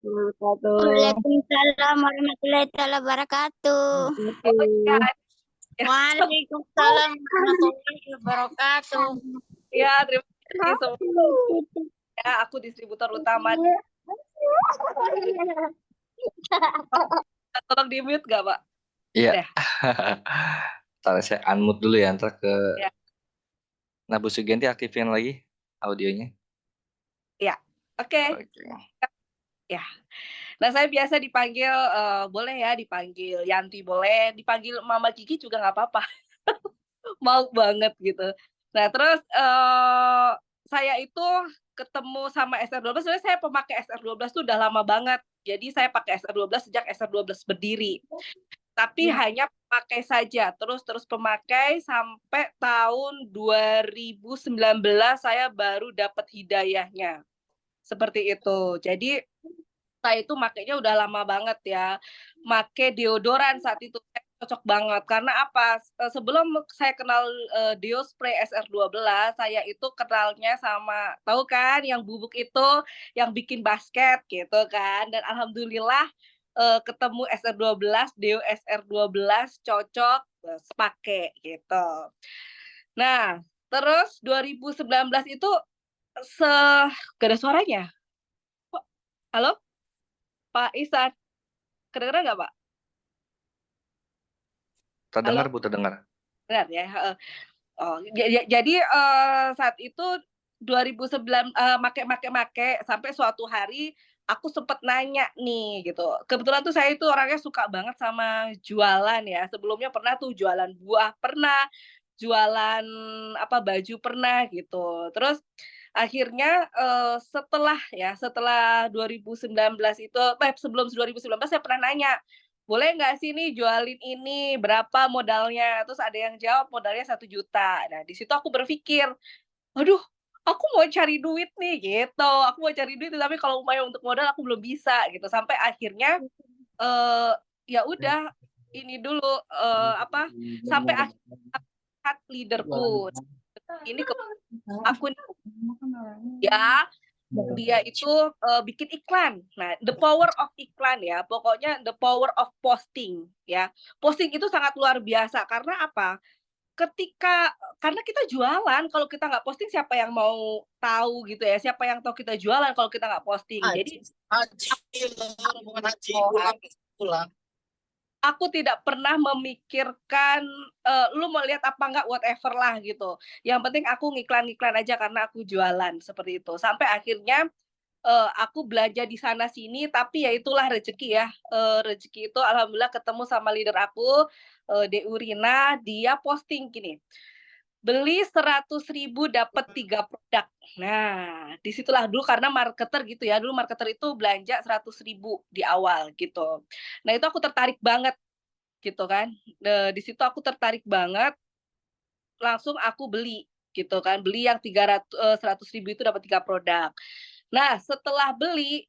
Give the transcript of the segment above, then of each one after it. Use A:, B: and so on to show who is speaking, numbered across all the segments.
A: Wabarakatuh.
B: Waalaikumsalam warahmatullahi taala wabarakatuh.
A: Oh iya,
B: Waalaikumsalam warahmatullahi wabarakatuh.
A: ya terima kasih semua. Ya, aku distributor utama. Tolong di mute gak, Pak?
C: Iya.
A: Udah.
C: Ntar saya unmute dulu ya, ntar ke
A: Ya.
C: Nah, Bu Sugianti aktifin lagi audionya.
A: Ya, oke.
C: Oke.
A: Ya. Nah, saya biasa dipanggil, boleh ya dipanggil Yanti, boleh dipanggil Mama Kiki juga nggak apa-apa. Mau banget gitu. Nah, terus saya itu ketemu sama SR12, sebenarnya saya pemakai SR12 tuh udah lama banget. Jadi saya pakai SR12 sejak SR12 berdiri. Tapi hanya pakai saja, terus pemakai sampai tahun 2019 saya baru dapat hidayahnya. Seperti itu. Jadi saya itu makainya udah lama banget ya. Make deodoran saat itu saya cocok banget karena apa? Sebelum saya kenal deo spray SR12, saya itu kenalnya sama tahu kan yang bubuk itu yang bikin basket gitu kan. Dan alhamdulillah ketemu SR12, deo SR12 cocok, pakai gitu. Nah, terus 2019 itu se gak ada suaranya. Halo? Pak Isan, kedengeran nggak, Pak?
C: Terdengar,
A: Halo?
C: Bu, terdengar.
A: Benar ya? Heeh. Oh, jadi saat itu 2009 make sampai suatu hari aku sempet nanya nih gitu. Kebetulan tuh saya itu orangnya suka banget sama jualan ya. Sebelumnya pernah tuh jualan buah, pernah jualan apa baju pernah gitu. Terus akhirnya setelah 2019 itu sebelum 2019 saya pernah nanya, boleh nggak sih nih jualin ini, berapa modalnya? Terus ada yang jawab modalnya 1 juta. Nah, di situ aku berpikir, "Aduh, aku mau cari duit nih," gitu. "Aku mau cari duit, tapi kalau upaya untuk modal aku belum bisa," gitu. Sampai akhirnya, eee, ya udah ini dulu, sampai akhirnya leader-ku. Ini ke akun dia dia itu, bikin iklan. Nah, the power of iklan ya, pokoknya the power of posting ya. Posting itu sangat luar biasa karena apa? Karena kita jualan, kalau kita nggak posting siapa yang mau tahu gitu ya, siapa yang tahu kita jualan kalau kita nggak posting. Jadi
D: Rombongan haji pulang.
A: aku tidak pernah memikirkan, lu mau lihat apa nggak, whatever lah gitu. Yang penting aku ngiklan-ngiklan aja karena aku jualan, seperti itu. Sampai akhirnya aku belanja di sana sini, tapi ya itulah rezeki ya, rezeki itu alhamdulillah ketemu sama leader aku, DU Rina, dia posting gini, "Beli 100.000 dapat 3 produk." Nah, disitulah dulu karena marketer gitu ya, dulu marketer itu belanja 100.000 di awal gitu. Nah, itu aku tertarik banget gitu kan, di situ aku tertarik banget, langsung aku beli gitu kan, beli yang 100.000 itu dapat 3 produk. Nah, setelah beli,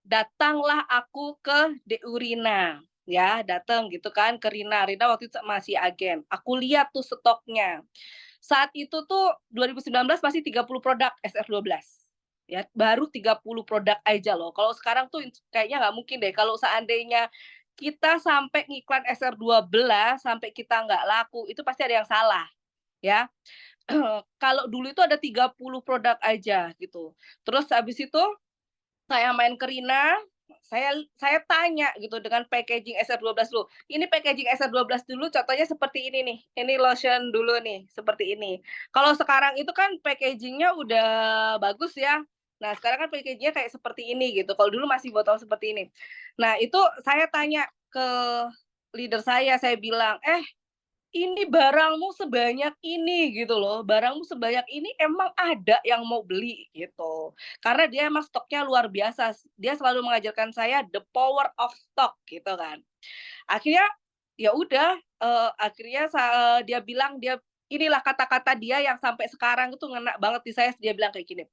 A: datanglah aku ke DU Rina, ya, datang gitu kan ke Rina. Rina waktu itu masih agen. Aku lihat tuh stoknya. Saat itu tuh 2019 masih 30 produk SR12. Ya, baru 30 produk aja loh. Kalau sekarang tuh kayaknya nggak mungkin deh. Kalau seandainya kita sampai ngiklan SR12 sampai kita nggak laku, itu pasti ada yang salah, ya. Kalau dulu itu ada 30 produk aja gitu. Terus habis itu saya main ke Rina, saya tanya gitu dengan packaging SR12 dulu. Ini packaging SR12 dulu contohnya seperti ini nih. Ini lotion dulu nih, seperti ini. Kalau sekarang itu kan packagingnya udah bagus ya. Nah, sekarang kan packagingnya kayak seperti ini gitu. Kalau dulu masih botol seperti ini. Nah, itu saya tanya ke leader saya bilang, ini barangmu sebanyak ini gitu loh, barangmu sebanyak ini emang ada yang mau beli gitu. Karena dia emang stoknya luar biasa, dia selalu mengajarkan saya the power of stock gitu kan. Akhirnya ya udah, akhirnya dia bilang inilah kata-kata dia yang sampai sekarang itu ngena banget di saya, dia bilang kayak gini,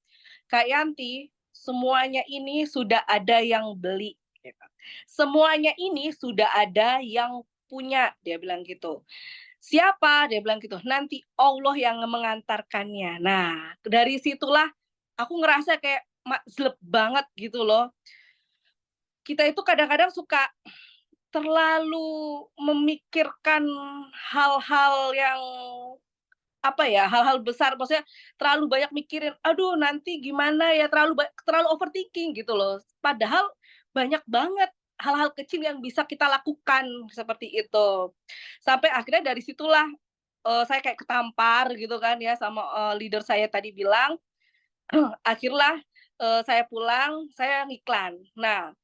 A: "Kak Yanti, semuanya ini sudah ada yang beli," gitu. "Semuanya ini sudah ada yang punya," dia bilang gitu. "Siapa?" Dia bilang gitu, "Nanti Allah yang mengantarkannya." Nah, dari situlah aku ngerasa kayak jelek banget gitu loh. kita itu kadang-kadang suka terlalu memikirkan hal-hal yang hal-hal besar, maksudnya terlalu banyak mikirin, "Aduh nanti gimana ya?" Terlalu overthinking gitu loh. Padahal banyak banget hal-hal kecil yang bisa kita lakukan seperti itu. Sampai akhirnya dari situlah, saya kayak ketampar gitu kan ya sama, leader saya tadi bilang, akhirnya, saya pulang, saya ngiklan. Nah,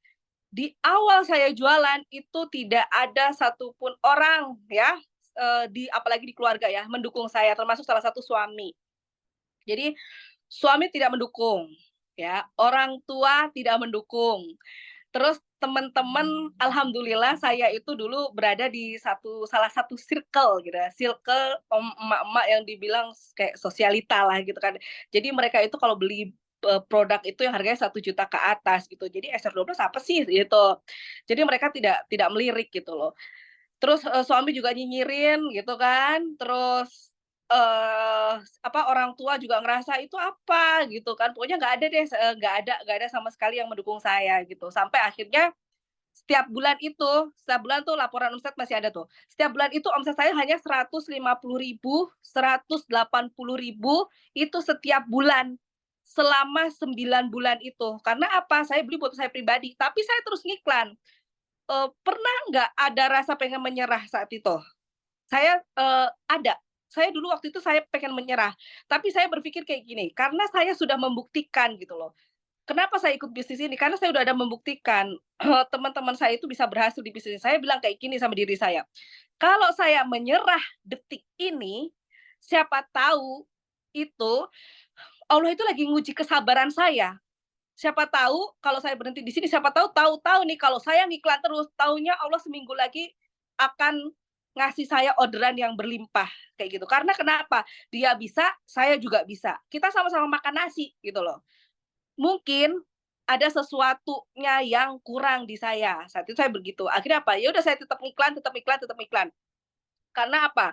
A: di awal saya jualan itu tidak ada satupun orang ya, apalagi di keluarga ya, mendukung saya, termasuk salah satu suami. Jadi suami tidak mendukung, ya, orang tua tidak mendukung. Terus teman-teman, alhamdulillah saya itu dulu berada di salah satu circle gitu ya, circle emak-emak yang dibilang kayak sosialita lah gitu kan. Jadi mereka itu kalau beli, produk itu yang harganya 1 juta ke atas gitu. Jadi SR12 apa sih gitu. Jadi mereka tidak melirik gitu loh. Terus, suami juga nyinyirin gitu kan, terus, orang tua juga ngerasa, "Itu apa?" Gitu kan, pokoknya nggak ada deh, nggak ada sama sekali yang mendukung saya gitu. Sampai akhirnya setiap bulan tuh laporan omset masih ada tuh. Setiap bulan itu omset saya hanya 150.000, 180.000 itu setiap bulan, selama 9 bulan itu. Karena apa? Saya beli buat saya pribadi, tapi saya terus ngiklan. Pernah nggak ada rasa pengen menyerah saat itu? Ada. Saya dulu waktu itu saya pengen menyerah, tapi saya berpikir kayak gini, karena saya sudah membuktikan gitu loh. Kenapa saya ikut bisnis ini? Karena saya udah ada membuktikan, teman-teman saya itu bisa berhasil di bisnis. Saya bilang kayak gini sama diri saya, "Kalau saya menyerah detik ini, siapa tahu itu Allah itu lagi nguji kesabaran saya. Siapa tahu kalau saya berhenti di sini, siapa tahu nih kalau saya ngiklan terus, taunya Allah seminggu lagi akan ngasih saya orderan yang berlimpah, kayak gitu. Karena kenapa? Dia bisa, saya juga bisa. Kita sama-sama makan nasi, gitu loh. Mungkin ada sesuatunya yang kurang di saya, saat itu saya begitu. Akhirnya apa, ya udah saya tetap iklan tetap iklan tetap iklan. Karena apa,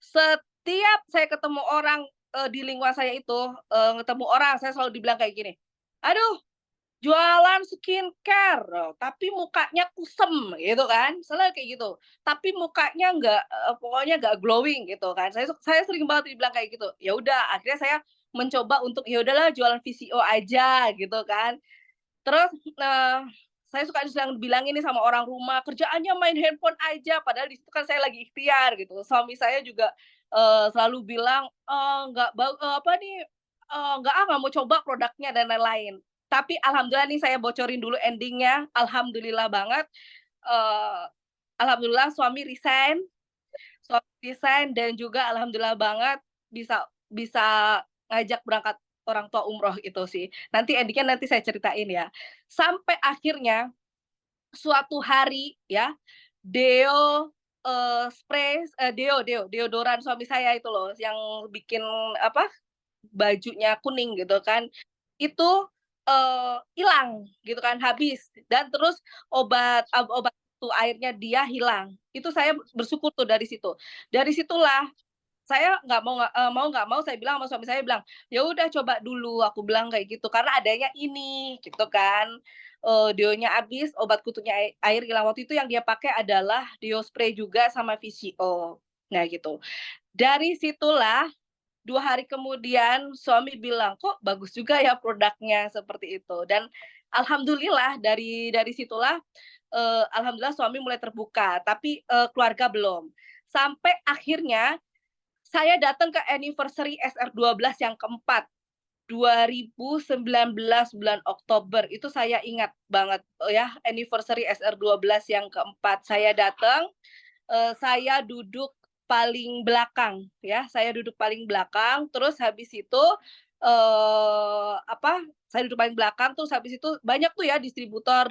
A: setiap saya ketemu orang, di lingkungan saya itu, ketemu orang, saya selalu dibilang kayak gini, "Aduh, jualan skincare, tapi mukanya kusem," gitu kan, selalu kayak gitu. Tapi mukanya pokoknya nggak glowing gitu kan. Saya sering banget dibilang kayak gitu. Ya udah, akhirnya saya mencoba untuk, ya udahlah jualan VCO aja gitu kan. Terus, saya suka sering bilang ini sama orang rumah, "Kerjaannya main handphone aja," padahal di situ kan saya lagi ikhtiar gitu. Suami saya juga, selalu bilang, "Nggak apa nih, nggak mau coba produknya," dan lain-lain. Tapi alhamdulillah nih saya bocorin dulu ending-nya, alhamdulillah banget, eee, alhamdulillah suami resign dan juga alhamdulillah banget bisa bisa ngajak berangkat orang tua umroh itu sih. Nanti ending-nya nanti saya ceritain ya. Sampai akhirnya suatu hari ya, deodoran suami saya itu loh yang bikin bajunya kuning gitu kan, itu, ilang gitu kan, habis dan terus obat itu airnya dia hilang. Itu saya bersyukur tuh dari situ. Dari situlah saya mau nggak mau saya bilang sama suami saya bilang, "Ya udah coba dulu," aku bilang kayak gitu, "karena adanya ini," gitu kan. Deonya habis, obat kutunya air hilang, waktu itu yang dia pakai adalah deo spray juga sama VCO. Nah gitu. Dari situlah 2 hari kemudian suami bilang, "Kok bagus juga ya produknya?" Seperti itu. Dan alhamdulillah dari situlah, alhamdulillah suami mulai terbuka, tapi, keluarga belum. Sampai akhirnya saya datang ke anniversary SR12 yang keempat, 2019 bulan Oktober, itu saya ingat banget, ya, anniversary SR12 yang keempat. Saya datang, saya duduk paling belakang, ya, saya duduk paling belakang, terus habis itu, saya duduk paling belakang, terus habis itu banyak tuh ya distributor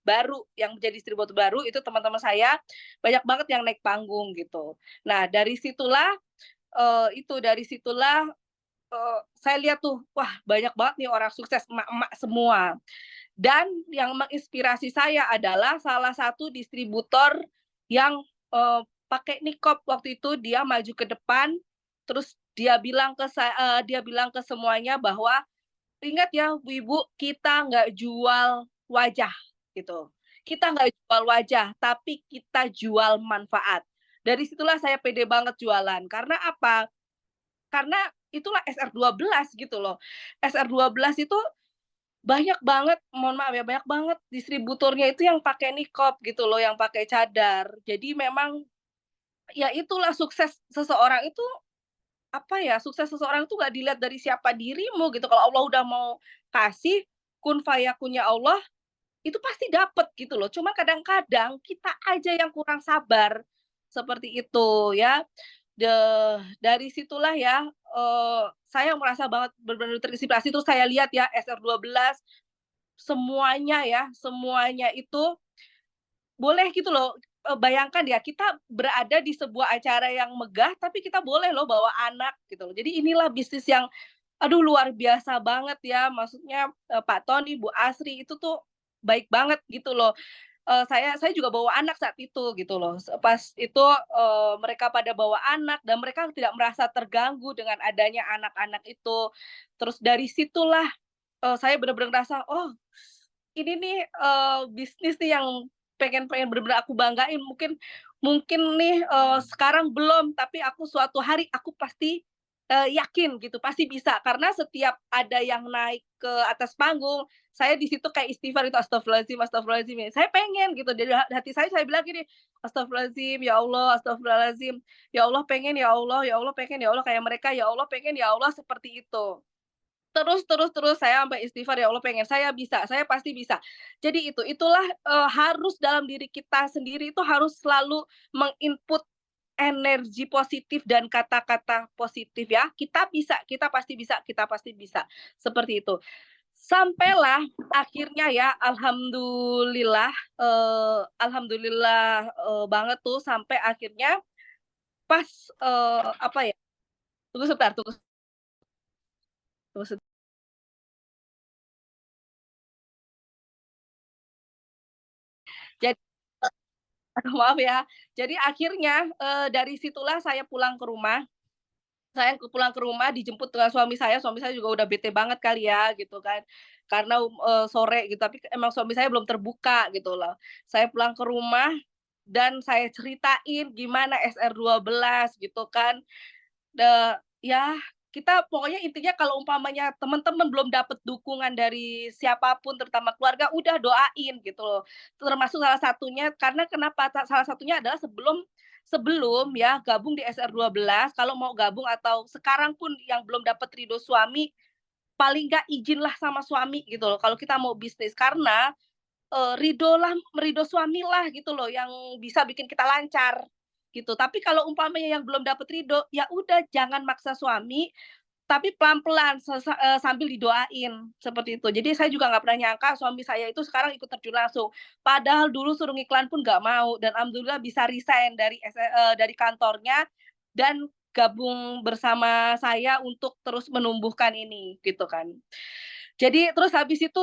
A: baru, yang menjadi distributor baru itu teman-teman saya, banyak banget yang naik panggung gitu. Nah dari situlah, saya lihat tuh, wah banyak banget nih orang sukses, emak-emak semua. Dan yang menginspirasi saya adalah salah satu distributor yang, pakai nikob waktu itu dia maju ke depan, terus dia bilang ke semuanya bahwa, "Ingat ya Ibu, kita nggak jual wajah gitu. Kita nggak jual wajah, tapi kita jual manfaat. Dari situlah saya pede banget jualan. Karena apa? Karena itulah SR12 gitu loh. SR12 itu banyak banget, mohon maaf ya, banyak banget distributornya itu yang pakai niqab gitu loh, yang pakai cadar. Jadi memang ya itulah sukses seseorang itu, apa ya, sukses seseorang itu nggak dilihat dari siapa dirimu gitu. Kalau Allah udah mau kasih, kun fayakunnya Allah, itu pasti dapet gitu loh. Cuma kadang-kadang kita aja yang kurang sabar, seperti itu ya. Dari situlah ya, saya merasa banget benar-benar terinspirasi, terus saya lihat ya SR12 semuanya ya, semuanya itu boleh gitu loh, bayangkan ya kita berada di sebuah acara yang megah, tapi kita boleh loh bawa anak gitu loh. Jadi inilah bisnis yang, aduh luar biasa banget ya, maksudnya, Pak Tony, Bu Asri itu tuh baik banget gitu loh. Saya juga bawa anak saat itu gitu loh, pas itu, mereka pada bawa anak dan mereka tidak merasa terganggu dengan adanya anak-anak itu. Terus dari situlah, saya bener-bener ngerasa, "Oh, ini nih, bisnis nih yang pengen pengen bener-bener aku banggain." Mungkin mungkin nih, sekarang belum, tapi aku suatu hari aku pasti, yakin gitu, pasti bisa. Karena setiap ada yang naik ke atas panggung, saya di situ kayak istighfar itu, "Astagfirullahaladzim astagfirullahaladzim," ya. Saya pengen gitu, dari hati saya bilang gini, "Astagfirullahaladzim, ya Allah, astagfirullahaladzim. Ya Allah pengen ya Allah pengen ya Allah kayak mereka, ya Allah pengen ya Allah," seperti itu. Terus saya sampai istighfar, "Ya Allah pengen, saya bisa, saya pasti bisa." Jadi itulah, harus dalam diri kita sendiri itu harus selalu menginput energi positif dan kata-kata positif ya, "Kita bisa, kita pasti bisa, kita pasti bisa." Seperti itu. Sampailah akhirnya ya alhamdulillah, banget tuh sampai akhirnya pas, apa ya, tunggu sebentar, tunggu sebentar. Jadi aduh maaf ya. Jadi akhirnya, dari situlah saya pulang ke rumah. Saya pulang ke rumah dijemput dengan suami saya juga udah bete banget kali ya gitu kan. Karena, sore gitu, tapi emang suami saya belum terbuka gitu loh. Saya pulang ke rumah dan saya ceritain gimana SR12 gitu kan. Ya kita pokoknya intinya kalau umpamanya teman-teman belum dapat dukungan dari siapapun terutama keluarga, udah doain gitu loh. Termasuk salah satunya karena kenapa salah satunya adalah sebelum sebelum ya gabung di SR12, kalau mau gabung atau sekarang pun yang belum dapat ridho suami, paling nggak izinlah sama suami gitu loh kalau kita mau bisnis. Karena, ridho suamilah gitu loh yang bisa bikin kita lancar, gitu. Tapi kalau umpamanya yang belum dapat ridho, ya udah jangan maksa suami, tapi pelan-pelan sambil didoain, seperti itu. Jadi saya juga nggak pernah nyangka suami saya itu sekarang ikut terjun langsung. Padahal dulu suruh ngiklan pun nggak mau dan alhamdulillah bisa resign dari kantornya dan gabung bersama saya untuk terus menumbuhkan ini, gitu kan. Jadi terus habis itu,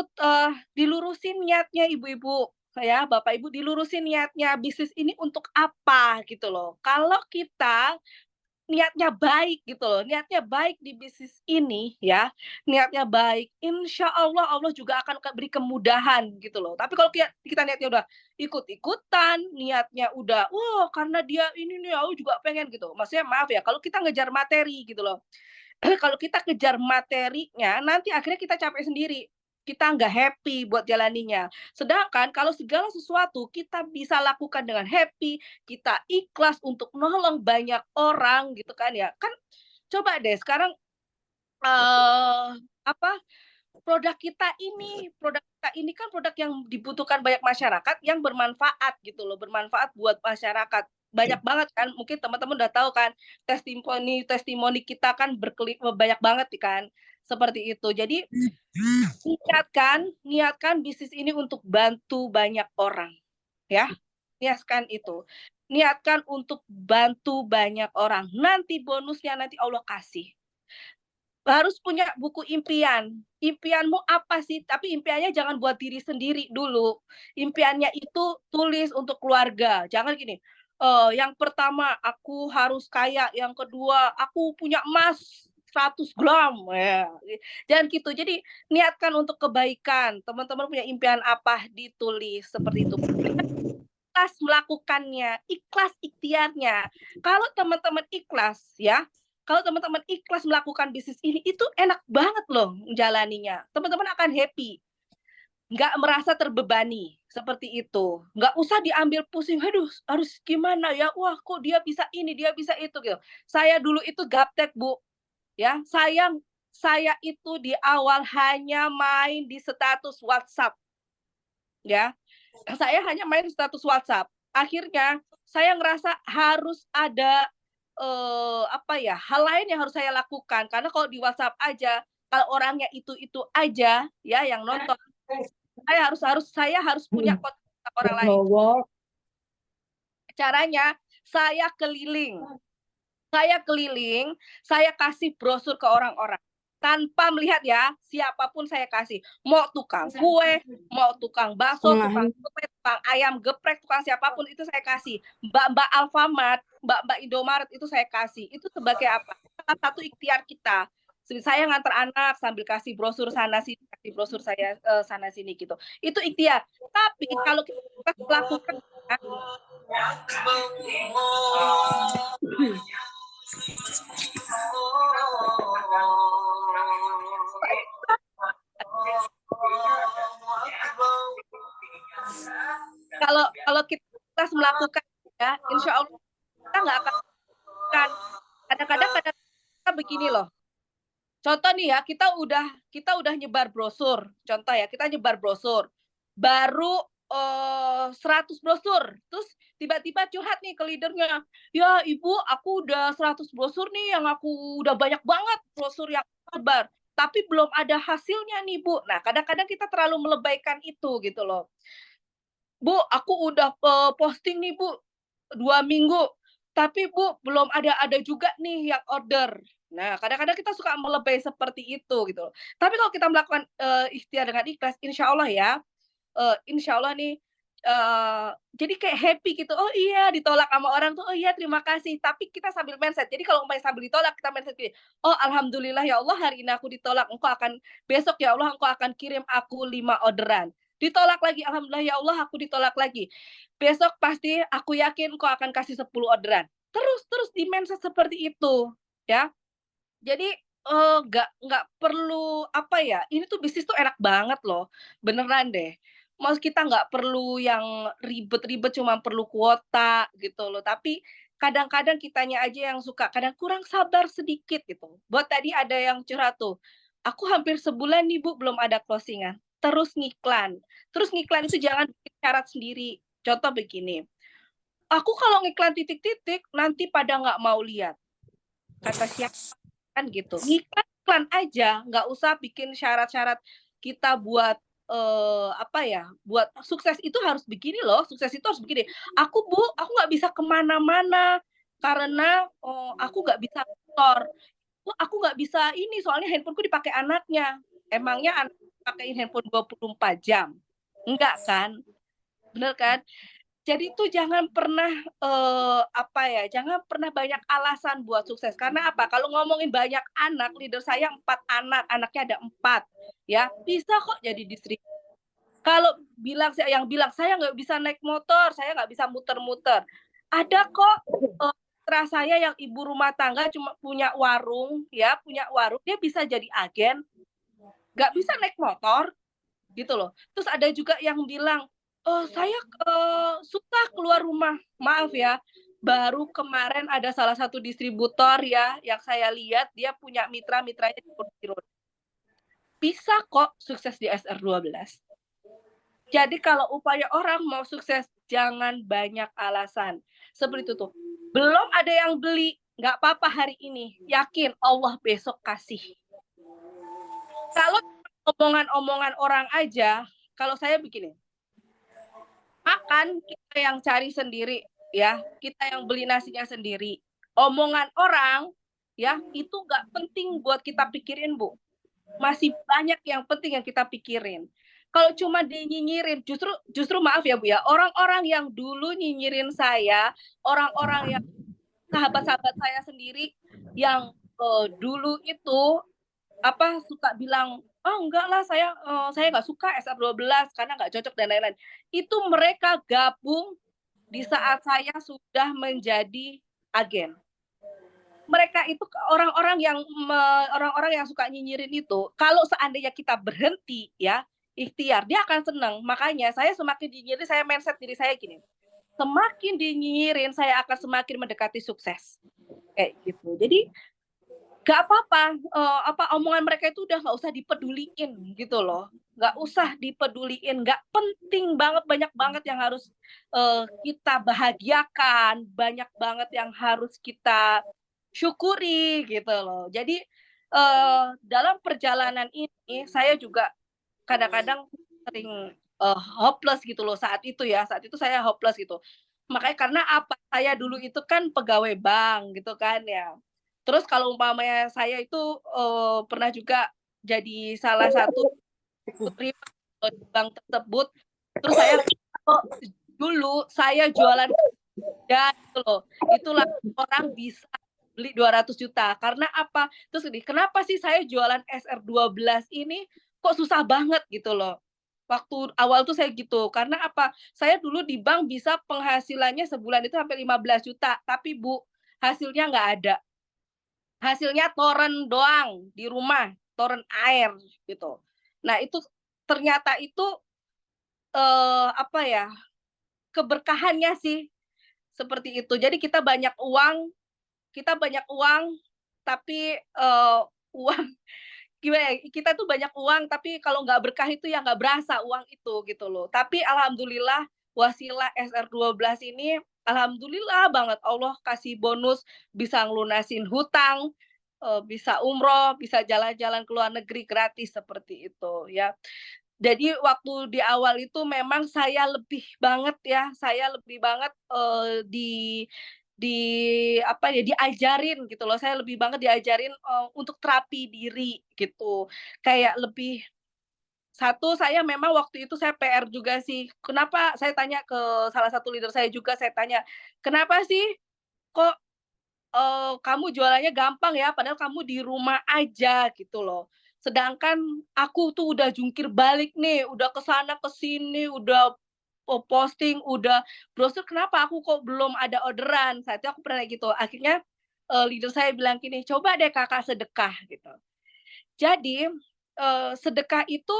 A: dilurusin niatnya ibu-ibu, ya, bapak ibu dilurusin niatnya, bisnis ini untuk apa gitu loh. Kalau kita niatnya baik gitu loh, niatnya baik di bisnis ini ya, niatnya baik, insya Allah Allah juga akan beri kemudahan gitu loh. Tapi kalau kita niatnya udah ikut-ikutan, niatnya udah, "Wah karena dia ini nih aku juga pengen," gitu. Maksudnya maaf ya, kalau kita ngejar materi gitu loh. Kalau kita kejar materinya, nanti akhirnya kita capek sendiri. Kita nggak happy buat jalaninya. Sedangkan kalau segala sesuatu kita bisa lakukan dengan happy, kita ikhlas untuk nolong banyak orang gitu kan ya. Kan coba deh sekarang, eee, apa, produk kita ini kan produk yang dibutuhkan banyak masyarakat, yang bermanfaat gitu loh, bermanfaat buat masyarakat. Banyak banget kan, mungkin teman-teman udah tahu kan, testimoni kita kan banyak banget kan, seperti itu. Jadi niatkan bisnis ini untuk bantu banyak orang, ya, niatkan itu. Niatkan untuk bantu banyak orang, nanti bonusnya nanti Allah kasih. Harus punya buku impian. Impianmu apa sih? Tapi impiannya jangan buat diri sendiri dulu. Impiannya itu tulis untuk keluarga. Jangan gini, yang pertama aku harus kaya, yang kedua aku punya emas 100 gram ya. Jangan gitu. Jadi niatkan untuk kebaikan. Teman-teman punya impian apa ditulis seperti itu. Ikhlas melakukannya, ikhlas ikhtiarnya. Kalau teman-teman ikhlas ya, kalau teman-teman ikhlas melakukan bisnis ini itu enak banget loh menjalaninya. Teman-teman akan happy. Nggak merasa terbebani seperti itu. Nggak usah diambil pusing, aduh harus gimana ya, wah kok dia bisa ini, dia bisa itu gitu. Saya dulu itu gaptek Bu, ya. Saya itu di awal hanya main di status WhatsApp, ya. Saya hanya main status WhatsApp. Akhirnya saya ngerasa harus ada apa ya, hal lain yang harus saya lakukan. Karena kalau di WhatsApp aja, kalau orangnya itu aja ya yang nonton, saya harus punya kontak orang lain. Caranya saya keliling, saya kasih brosur ke orang-orang tanpa melihat ya siapapun saya kasih, mau tukang kue, mau tukang bakso, tukang kue, tukang ayam geprek, tukang siapapun itu saya kasih. Mbak-mbak Alfamart, mbak-mbak Indomaret itu saya kasih. Itu sebagai apa? Salah satu ikhtiar kita. Saya ngantar anak sambil kasih brosur sana sini, kasih brosur saya sana sini gitu. Itu ikhtiar. Tapi kalau kita lakukan kalau kita melakukan ya, insya Allah kita nggak akan kan. Kadang-kadang kita begini loh. Contoh nih ya, kita udah nyebar brosur. Contoh ya, kita nyebar brosur. Baru 100 brosur. Terus tiba-tiba curhat nih ke leadernya. Ya Ibu, aku udah 100 brosur nih, yang aku udah banyak banget brosur yang sebar. Tapi belum ada hasilnya nih Bu. Nah, kadang-kadang kita terlalu melebaikan itu gitu loh. Bu, aku udah posting nih Bu 2 minggu. Tapi Bu, belum ada juga nih yang order. Nah, kadang-kadang kita suka melebay seperti itu gitu. Tapi kalau kita melakukan ikhtiar dengan ikhlas, insya Allah ya, insya Allah nih, jadi kayak happy gitu. Oh iya, ditolak sama orang tuh, oh iya terima kasih. Tapi kita sambil mindset. Jadi kalau umpamanya sambil ditolak, kita mindset gini, oh alhamdulillah ya Allah hari ini aku ditolak. Besok ya Allah engkau akan kirim aku 5 orderan. Ditolak lagi, alhamdulillah ya Allah aku ditolak lagi. Besok pasti aku yakin kau akan kasih 10 orderan. Terus di mindset seperti itu, ya. Jadi, nggak perlu, apa ya, ini tuh bisnis tuh enak banget loh, beneran deh. Kita nggak perlu yang ribet-ribet, cuma perlu kuota gitu loh. Tapi kadang-kadang kitanya aja yang suka, kadang kurang sabar sedikit gitu. Buat tadi ada yang curhat tuh, "Aku hampir sebulan nih Bu, belum ada closing-an." Terus ngiklan. Terus ngiklan itu jangan bikin syarat sendiri. Contoh begini, "Aku kalau ngiklan titik-titik, nanti pada nggak mau lihat." Kata siapa kan gitu. Ngiklan aja, nggak usah bikin syarat-syarat kita buat apa ya, buat sukses itu harus begini loh, sukses itu harus begini. Aku Bu, aku nggak bisa kemana-mana karena aku nggak bisa kantor. Bu, aku nggak bisa ini soalnya handphoneku dipakai anaknya. Emangnya anak pakein handphone 24 jam? Enggak kan? Bener kan? Jadi tuh jangan pernah, apa ya, jangan pernah banyak alasan buat sukses. Karena apa, kalau ngomongin banyak anak, leader saya 4 anak, anaknya ada 4, ya, bisa kok jadi distributor. Kalau yang bilang, "Saya nggak bisa naik motor, saya nggak bisa muter-muter." Ada kok, mitra saya yang ibu rumah tangga cuma punya warung, ya, dia bisa jadi agen, nggak bisa naik motor, gitu loh. Terus ada juga yang bilang, "Oh saya, susah keluar rumah." Maaf ya, baru kemarin ada salah satu distributor ya, yang saya lihat dia punya mitranya di kursi roda. Bisa kok sukses di SR12. Jadi kalau upaya orang mau sukses, jangan banyak alasan. Seperti itu tuh, belum ada yang beli, nggak apa-apa hari ini, yakin Allah besok kasih. Kalau omongan-omongan orang aja, kalau saya begini, makan kita yang cari sendiri ya, kita yang beli nasinya sendiri. Omongan orang ya, itu nggak penting buat kita pikirin Bu. Masih banyak yang penting yang kita pikirin. Kalau cuma dinyinyirin, justru maaf ya Bu ya, orang-orang yang dulu nyinyirin saya, orang-orang yang sahabat-sahabat saya sendiri yang dulu itu suka bilang, "Oh enggak lah saya nggak suka SR12 karena nggak cocok dan lain-lain." Itu mereka gabung di saat saya sudah menjadi agen. Mereka itu orang-orang yang suka nyinyirin itu, kalau seandainya kita berhenti ya, ikhtiar, dia akan senang. Makanya saya semakin dinyinyirin, saya mindset diri saya gini, semakin dinyinyirin saya akan semakin mendekati sukses, kayak gitu. Jadi gak apa-apa, omongan mereka itu udah nggak usah dipeduliin gitu loh, nggak usah dipeduliin, nggak penting banget, banyak banget yang harus kita bahagiakan, banyak banget yang harus kita syukuri gitu loh. Jadi dalam perjalanan ini saya juga kadang-kadang sering hopeless gitu loh saat itu ya, saat itu saya hopeless gitu. Makanya karena saya dulu itu kan pegawai bank gitu kan ya. Terus kalau umpamanya saya itu pernah juga jadi salah satu putri di bank tersebut, terus saya dulu saya jualan kerja gitu loh. Itulah orang bisa beli 200 juta. Karena apa? Terus gini, kenapa sih saya jualan SR12 ini kok susah banget gitu loh. Waktu awal tuh saya gitu, karena apa? Saya dulu di bank bisa penghasilannya sebulan itu sampai 15 juta, tapi Bu, hasilnya nggak ada. Hasilnya toren doang di rumah, toren air gitu. Nah itu ternyata itu, keberkahannya sih, seperti itu. Jadi kita banyak uang, tapi, uang gimana ya, kita tuh banyak uang, tapi kalau nggak berkah itu ya nggak berasa uang itu, gitu loh. Tapi alhamdulillah wasilah SR12 ini, alhamdulillah banget Allah kasih bonus, bisa ngelunasin hutang, bisa umroh, bisa jalan-jalan ke luar negeri gratis, seperti itu ya. Jadi waktu di awal itu memang saya lebih banget ya, saya lebih banget, di diajarin gitu loh, saya lebih banget diajarin, untuk terapi diri gitu. Kayak lebih satu saya memang waktu itu saya PR juga sih, kenapa saya tanya ke salah satu leader saya juga, saya tanya, "Kenapa sih kok kamu jualannya gampang ya, padahal kamu di rumah aja gitu loh. Sedangkan aku tuh udah jungkir balik nih, udah ke sana ke sini, udah posting, udah brosur, kenapa aku kok belum ada orderan?" Saat itu aku pernah kayak gitu. Akhirnya, leader saya bilang gini, "Coba deh Kakak sedekah," gitu. Jadi, sedekah itu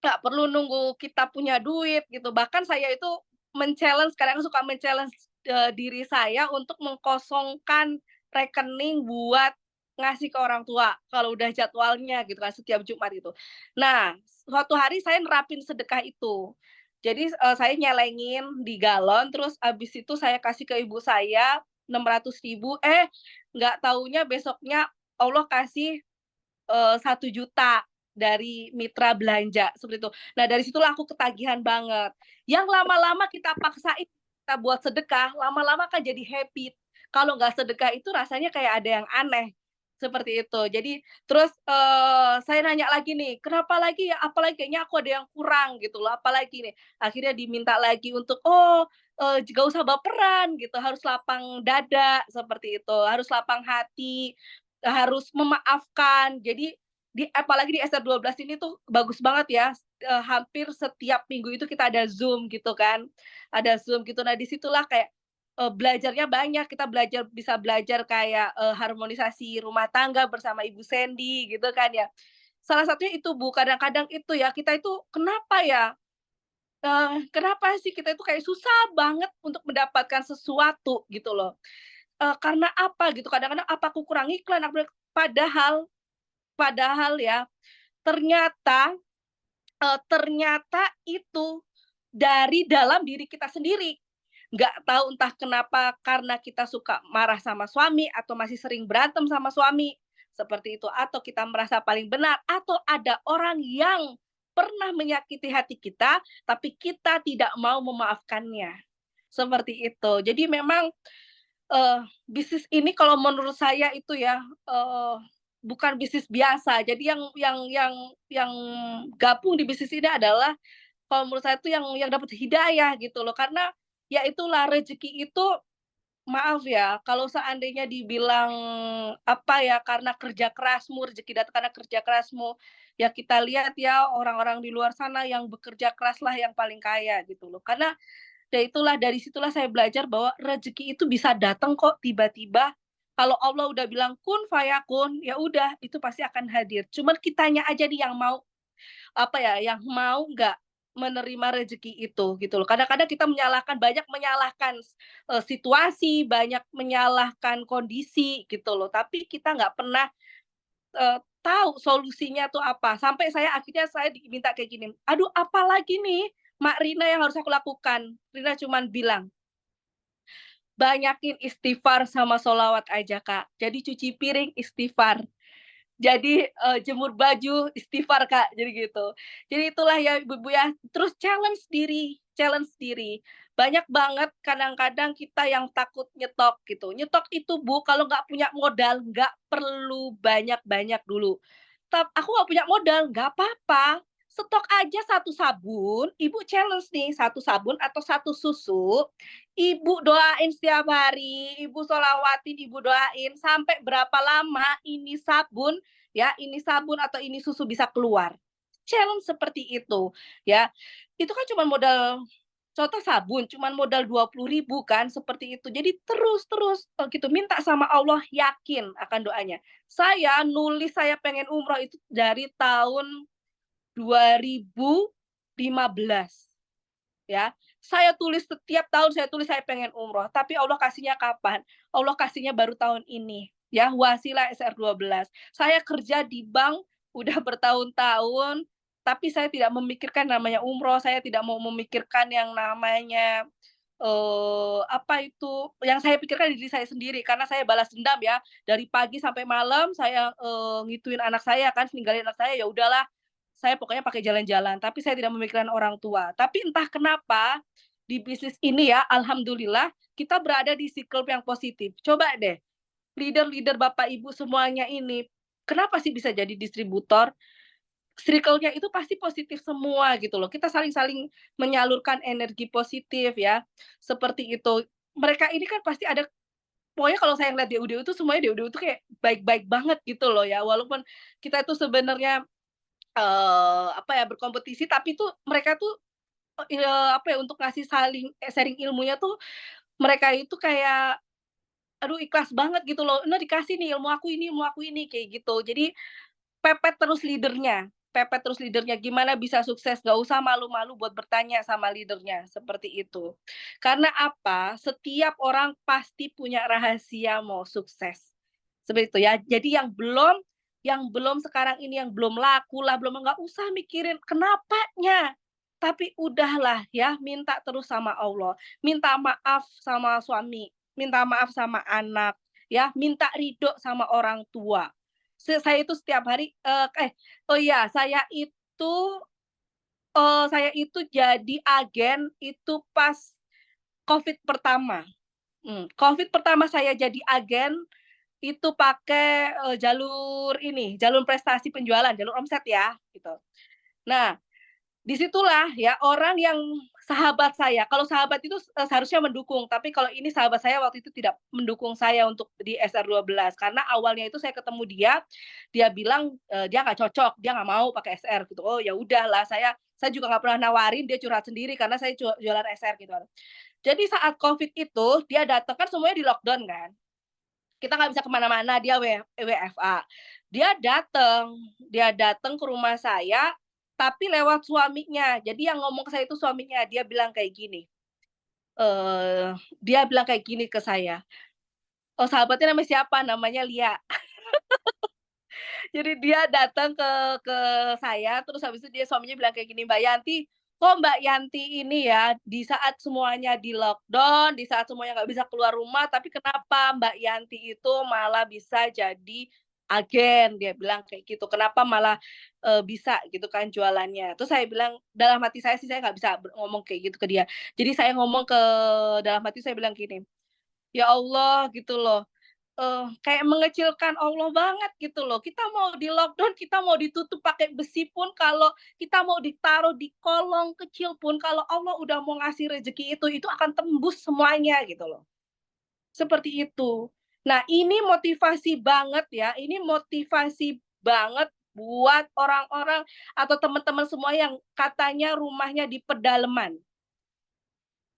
A: nggak perlu nunggu kita punya duit gitu, bahkan saya itu kadang suka diri saya untuk mengkosongkan rekening buat ngasih ke orang tua, kalau udah jadwalnya gitu kan, setiap Jumat itu. Nah, suatu hari saya nerapin sedekah itu. Jadi, saya nyelengin di galon, terus habis itu saya kasih ke ibu saya 600.000, nggak taunya besoknya Allah kasih 1 juta dari mitra belanja, seperti itu. Nah, dari situlah aku ketagihan banget. Yang lama-lama kita paksain kita buat sedekah, lama-lama kan jadi habit. Kalau nggak sedekah itu rasanya kayak ada yang aneh, seperti itu. Jadi terus, saya nanya lagi nih, "Kenapa lagi ya? Apalagi kayaknya aku ada yang kurang," gitu loh, "apalagi nih?" Akhirnya diminta lagi untuk, "Oh, nggak usah baperan," gitu, "harus lapang dada," seperti itu, "harus lapang hati, harus memaafkan." Jadi apalagi di SR12 ini tuh bagus banget ya, hampir setiap minggu itu kita ada Zoom gitu kan, ada Zoom gitu. Nah, disitulah kayak, belajarnya banyak, kita bisa belajar kayak, harmonisasi rumah tangga bersama Ibu Sandy gitu kan ya. Salah satunya itu Bu, kadang-kadang itu ya, kita itu kenapa sih kita itu kayak susah banget untuk mendapatkan sesuatu gitu loh. Karena apa gitu, kadang-kadang apa aku kurang iklan, padahal padahal ya, ternyata ternyata itu dari dalam diri kita sendiri. Nggak tahu entah kenapa, karena kita suka marah sama suami, atau masih sering berantem sama suami, seperti itu. Atau kita merasa paling benar, atau ada orang yang pernah menyakiti hati kita, tapi kita tidak mau memaafkannya. Seperti itu. Jadi memang bisnis ini kalau menurut saya itu ya, bukan bisnis biasa. Jadi yang gabung di bisnis ini adalah kalau menurut saya itu yang dapat hidayah gitu loh. Karena ya itulah rezeki itu maaf ya, kalau seandainya dibilang, apa ya, karena kerja kerasmu, rezeki datang karena kerja kerasmu, ya kita lihat ya orang-orang di luar sana yang bekerja keraslah yang paling kaya gitu loh. Karena dari situlah saya belajar bahwa rezeki itu bisa datang kok tiba-tiba. Kalau Allah udah bilang kun fayakun, ya udah itu pasti akan hadir. Cuman kitanya aja nih yang mau, apa ya, yang mau nggak menerima rezeki itu gitu loh. Kadang-kadang kita banyak menyalahkan situasi, banyak menyalahkan kondisi gitu loh. Tapi kita nggak pernah tahu solusinya tuh apa. Sampai akhirnya saya diminta kayak gini, "Aduh apalagi nih Mak Rina yang harus aku lakukan?" Rina cuman bilang, "Banyakin istighfar sama sholawat aja, Kak. Jadi cuci piring istighfar, jadi, jemur baju istighfar, Kak." Jadi gitu. Jadi itulah ya Ibu-ibu ya, terus challenge diri. Banyak banget kadang-kadang kita yang takut nyetok gitu. Nyetok itu Bu, kalau nggak punya modal, nggak perlu banyak-banyak dulu. Aku nggak punya modal, nggak apa-apa, stok aja satu sabun, Ibu challenge nih, satu sabun atau satu susu, Ibu doain setiap hari, Ibu sholawatin, Ibu doain, sampai berapa lama ini sabun atau ini susu bisa keluar. Challenge seperti itu, ya. Itu kan cuma modal contoh sabun, cuman modal 20.000 kan, seperti itu. Jadi terus, gitu, minta sama Allah, yakin akan doanya. Saya nulis saya pengen umroh itu dari tahun 2015, ya. Saya tulis setiap tahun saya tulis saya pengen umroh, tapi Allah kasihnya kapan? Allah kasihnya baru tahun ini, ya, wasilah SR12. Saya kerja di bank udah bertahun-tahun, tapi saya tidak memikirkan namanya umroh, saya tidak mau memikirkan yang namanya, apa itu, yang saya pikirkan diri saya sendiri, karena saya balas dendam ya, dari pagi sampai malam saya, ngituin anak saya kan, ninggalin anak saya, ya udahlah, saya pokoknya pakai jalan-jalan, tapi saya tidak memikirkan orang tua. Tapi entah kenapa, di bisnis ini ya, alhamdulillah kita berada di circle yang positif. Coba deh, leader-leader Bapak Ibu semuanya ini, kenapa sih bisa jadi distributor? Circle-nya itu pasti positif semua gitu loh. Kita saling-saling menyalurkan energi positif ya, seperti itu. Mereka ini kan pasti ada pokoknya kalau saya ngeliat DU-DU itu semuanya DU-DU itu kayak baik-baik banget gitu loh ya, walaupun kita itu sebenarnya, apa ya, berkompetisi tapi tuh mereka tuh, apa ya, untuk ngasih sharing ilmunya tuh mereka itu kayak, aduh ikhlas banget gitu loh, "Nah dikasih nih ilmu aku ini," kayak gitu. Jadi pepet terus leadernya, gimana bisa sukses, nggak usah malu-malu buat bertanya sama leadernya, seperti itu. Karena apa, setiap orang pasti punya rahasia mau sukses, seperti itu ya. Jadi yang belum sekarang ini, yang belum laku lah, belum nggak usah mikirin kenapanya, tapi udahlah ya, minta terus sama Allah, minta maaf sama suami, minta maaf sama anak, ya, minta ridho sama orang tua. Saya itu setiap hari, oh iya, saya itu jadi agen itu pas Covid pertama. Covid pertama saya jadi agen, itu pakai, jalur prestasi penjualan, jalur omset ya, gitu. Nah, disitulah ya orang yang sahabat saya, kalau sahabat itu, seharusnya mendukung, tapi kalau ini sahabat saya waktu itu tidak mendukung saya untuk di SR12 karena awalnya itu saya ketemu dia, dia bilang, dia nggak cocok, dia nggak mau pakai SR gitu. Oh ya udahlah saya juga nggak pernah nawarin, dia curhat sendiri karena saya jualan SR gitu kan. Jadi saat Covid itu dia datang, kan semuanya di-lockdown kan, kita nggak bisa kemana mana, dia WFA. Dia datang ke rumah saya, tapi lewat suaminya. Jadi yang ngomong ke saya itu suaminya, eee, dia bilang kayak gini ke saya, "Oh sahabatnya namanya siapa?" Namanya Lia. Jadi dia datang ke saya, terus habis itu suaminya bilang kayak gini, "Mbak Yanti, kok Mbak Yanti ini ya, di saat semuanya di-lockdown, di saat semuanya nggak bisa keluar rumah, tapi kenapa Mbak Yanti itu malah bisa jadi agen?" Dia bilang kayak gitu, "Kenapa malah, bisa gitu kan jualannya?" Terus saya bilang, dalam hati saya sih saya nggak bisa ngomong kayak gitu ke dia. Jadi saya ngomong dalam hati saya bilang gini, "Ya Allah," gitu loh, kayak mengecilkan Allah banget gitu loh. Kita mau di-lockdown, kita mau ditutup pakai besi pun, kalau kita mau ditaruh di kolong kecil pun, kalau Allah udah mau ngasih rezeki itu akan tembus semuanya gitu loh. Seperti itu. Nah, ini motivasi banget ya, ini motivasi banget buat orang-orang atau teman-teman semua yang katanya rumahnya di pedalaman.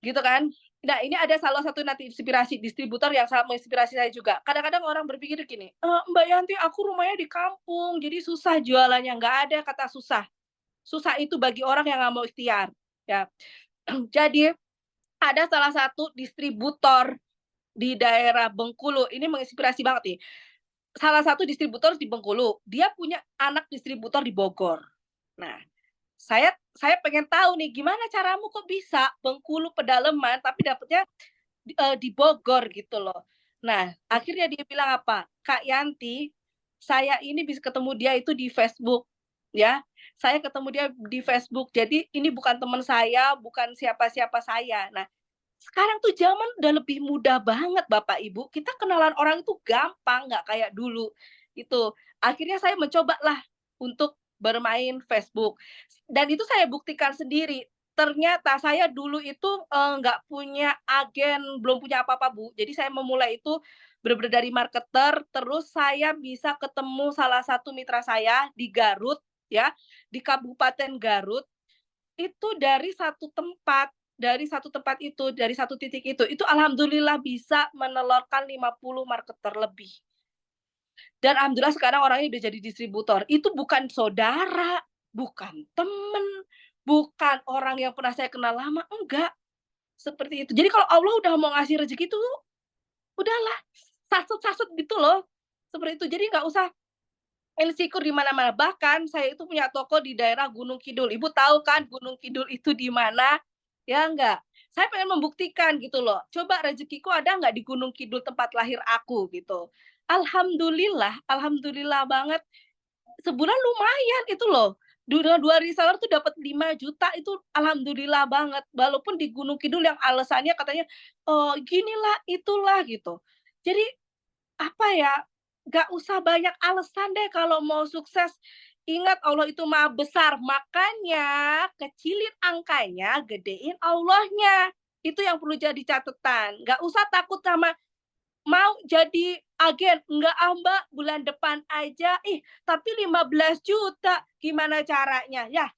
A: Gitu kan. Nah, ini ada salah satu nanti inspirasi distributor yang sangat menginspirasi saya juga. Kadang-kadang orang berpikir gini, Mbak Yanti, aku rumahnya di kampung, jadi susah jualannya." Nggak ada kata susah. Susah itu bagi orang yang nggak mau ikhtiar, ya. Jadi, ada salah satu distributor di daerah Bengkulu, ini menginspirasi banget nih. Salah satu distributor di Bengkulu, dia punya anak distributor di Bogor. Nah, saya pengen tahu nih, gimana caramu kok bisa Bengkulu pedalaman tapi dapetnya di Bogor gitu loh. Nah, akhirnya dia bilang apa, "Kak Yanti, saya ini bisa ketemu dia itu di Facebook, ya. Saya ketemu dia di Facebook. Jadi ini bukan teman saya, bukan siapa-siapa saya." Nah, sekarang tuh zaman udah lebih mudah banget Bapak Ibu, kita kenalan orang itu gampang, nggak kayak dulu, itu. Akhirnya saya mencobalah untuk bermain Facebook, dan itu saya buktikan sendiri. Ternyata saya dulu itu, nggak punya agen, belum punya apa-apa Bu, jadi saya memulai itu bener-bener dari marketer, terus saya bisa ketemu salah satu mitra saya di Garut, ya, di Kabupaten Garut, itu dari satu tempat itu, dari satu titik itu alhamdulillah bisa menelurkan 50 marketer lebih. Dan alhamdulillah sekarang orangnya udah jadi distributor. Itu bukan saudara, bukan temen, bukan orang yang pernah saya kenal lama, enggak, seperti itu. Jadi kalau Allah udah mau ngasih rezeki tuh, udahlah, sasut-sasut gitu loh, seperti itu. Jadi nggak usah insecure di mana-mana. Bahkan saya itu punya toko di daerah Gunung Kidul. Ibu tahu kan Gunung Kidul itu di mana? Ya enggak? Saya pengen membuktikan gitu loh. Coba rezekiku ada nggak di Gunung Kidul tempat lahir aku gitu. Alhamdulillah, alhamdulillah banget. Sebulan lumayan itu loh. Dua reseller tuh dapat 5 juta itu alhamdulillah banget. Walaupun di Gunung Kidul yang alasannya katanya, ginilah, itulah gitu. Jadi apa ya, nggak usah banyak alasan deh kalau mau sukses. Ingat Allah itu Maha Besar, makanya kecilin angkanya, gedein Allahnya. Itu yang perlu jadi catatan. Nggak usah takut sama mau jadi agen, "Enggak ah Mbak, bulan depan aja." Ih, tapi 15 juta, gimana caranya? Ya,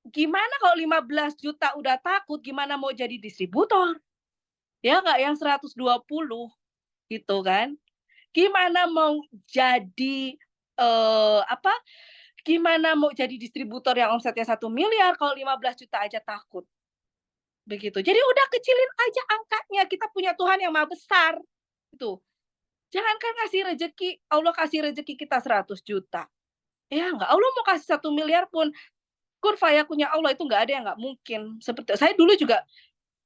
A: gimana kalau 15 juta udah takut, gimana mau jadi distributor? Ya nggak, yang 120 gitu kan. Gimana mau jadi, apa, gimana mau jadi distributor yang omsetnya 1 miliar kalau 15 juta aja takut, begitu. Jadi udah kecilin aja angkanya, kita punya Tuhan yang Maha Besar, gitu. Jangankan ngasih rezeki, Allah kasih rezeki kita 100 juta, ya nggak, Allah mau kasih 1 miliar pun, kun fayakunnya Allah itu nggak ada yang nggak mungkin. Seperti saya dulu juga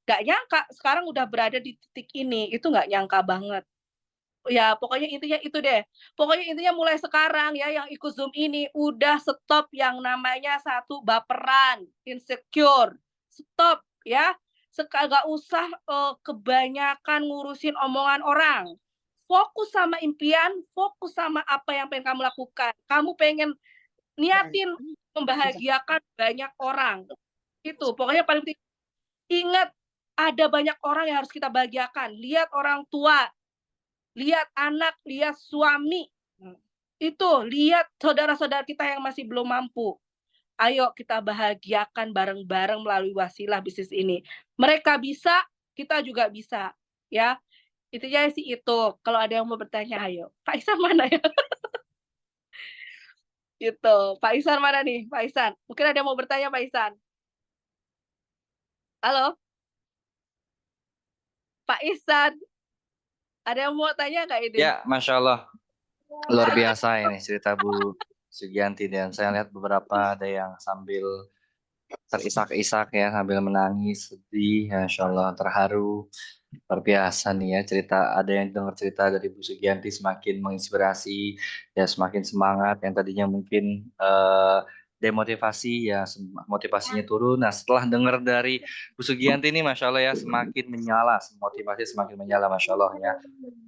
A: nggak nyangka sekarang udah berada di titik ini, itu nggak nyangka banget. Ya, pokoknya intinya itu deh. Pokoknya intinya mulai sekarang ya yang ikut Zoom ini, udah stop yang namanya satu baperan, insecure. Stop ya. Nggak usah, kebanyakan ngurusin omongan orang. Fokus sama impian, fokus sama apa yang pengen kamu lakukan. Kamu pengen niatin membahagiakan banyak orang. Itu, pokoknya paling ingat, ada banyak orang yang harus kita bahagiakan. Lihat orang tua, lihat anak, lihat suami, itu, lihat saudara-saudara kita yang masih belum mampu. Ayo kita bahagiakan bareng-bareng melalui wasilah bisnis ini. Mereka bisa, kita juga bisa, ya. Intinya sih itu, kalau ada yang mau bertanya ayo. Pak Ihsan mana ya? Gitu, Pak Ihsan mana nih? Pak Ihsan, mungkin ada yang mau bertanya Pak Ihsan? Halo? Pak Ihsan, ada yang mau tanya nggak ini?
C: Ya, Masya Allah. Luar biasa ini cerita Bu Sugianti, dan saya lihat beberapa ada yang sambil terisak-isak ya, sambil menangis, sedih, Masya Allah, terharu. Luar biasa nih ya cerita, ada yang dengar cerita dari Bu Sugianti semakin menginspirasi, ya semakin semangat, yang tadinya mungkin demotivasi ya motivasinya turun. Nah setelah dengar dari Bu Sugianti ini Masya Allah ya semakin menyala, motivasi semakin menyala Masya Allah ya.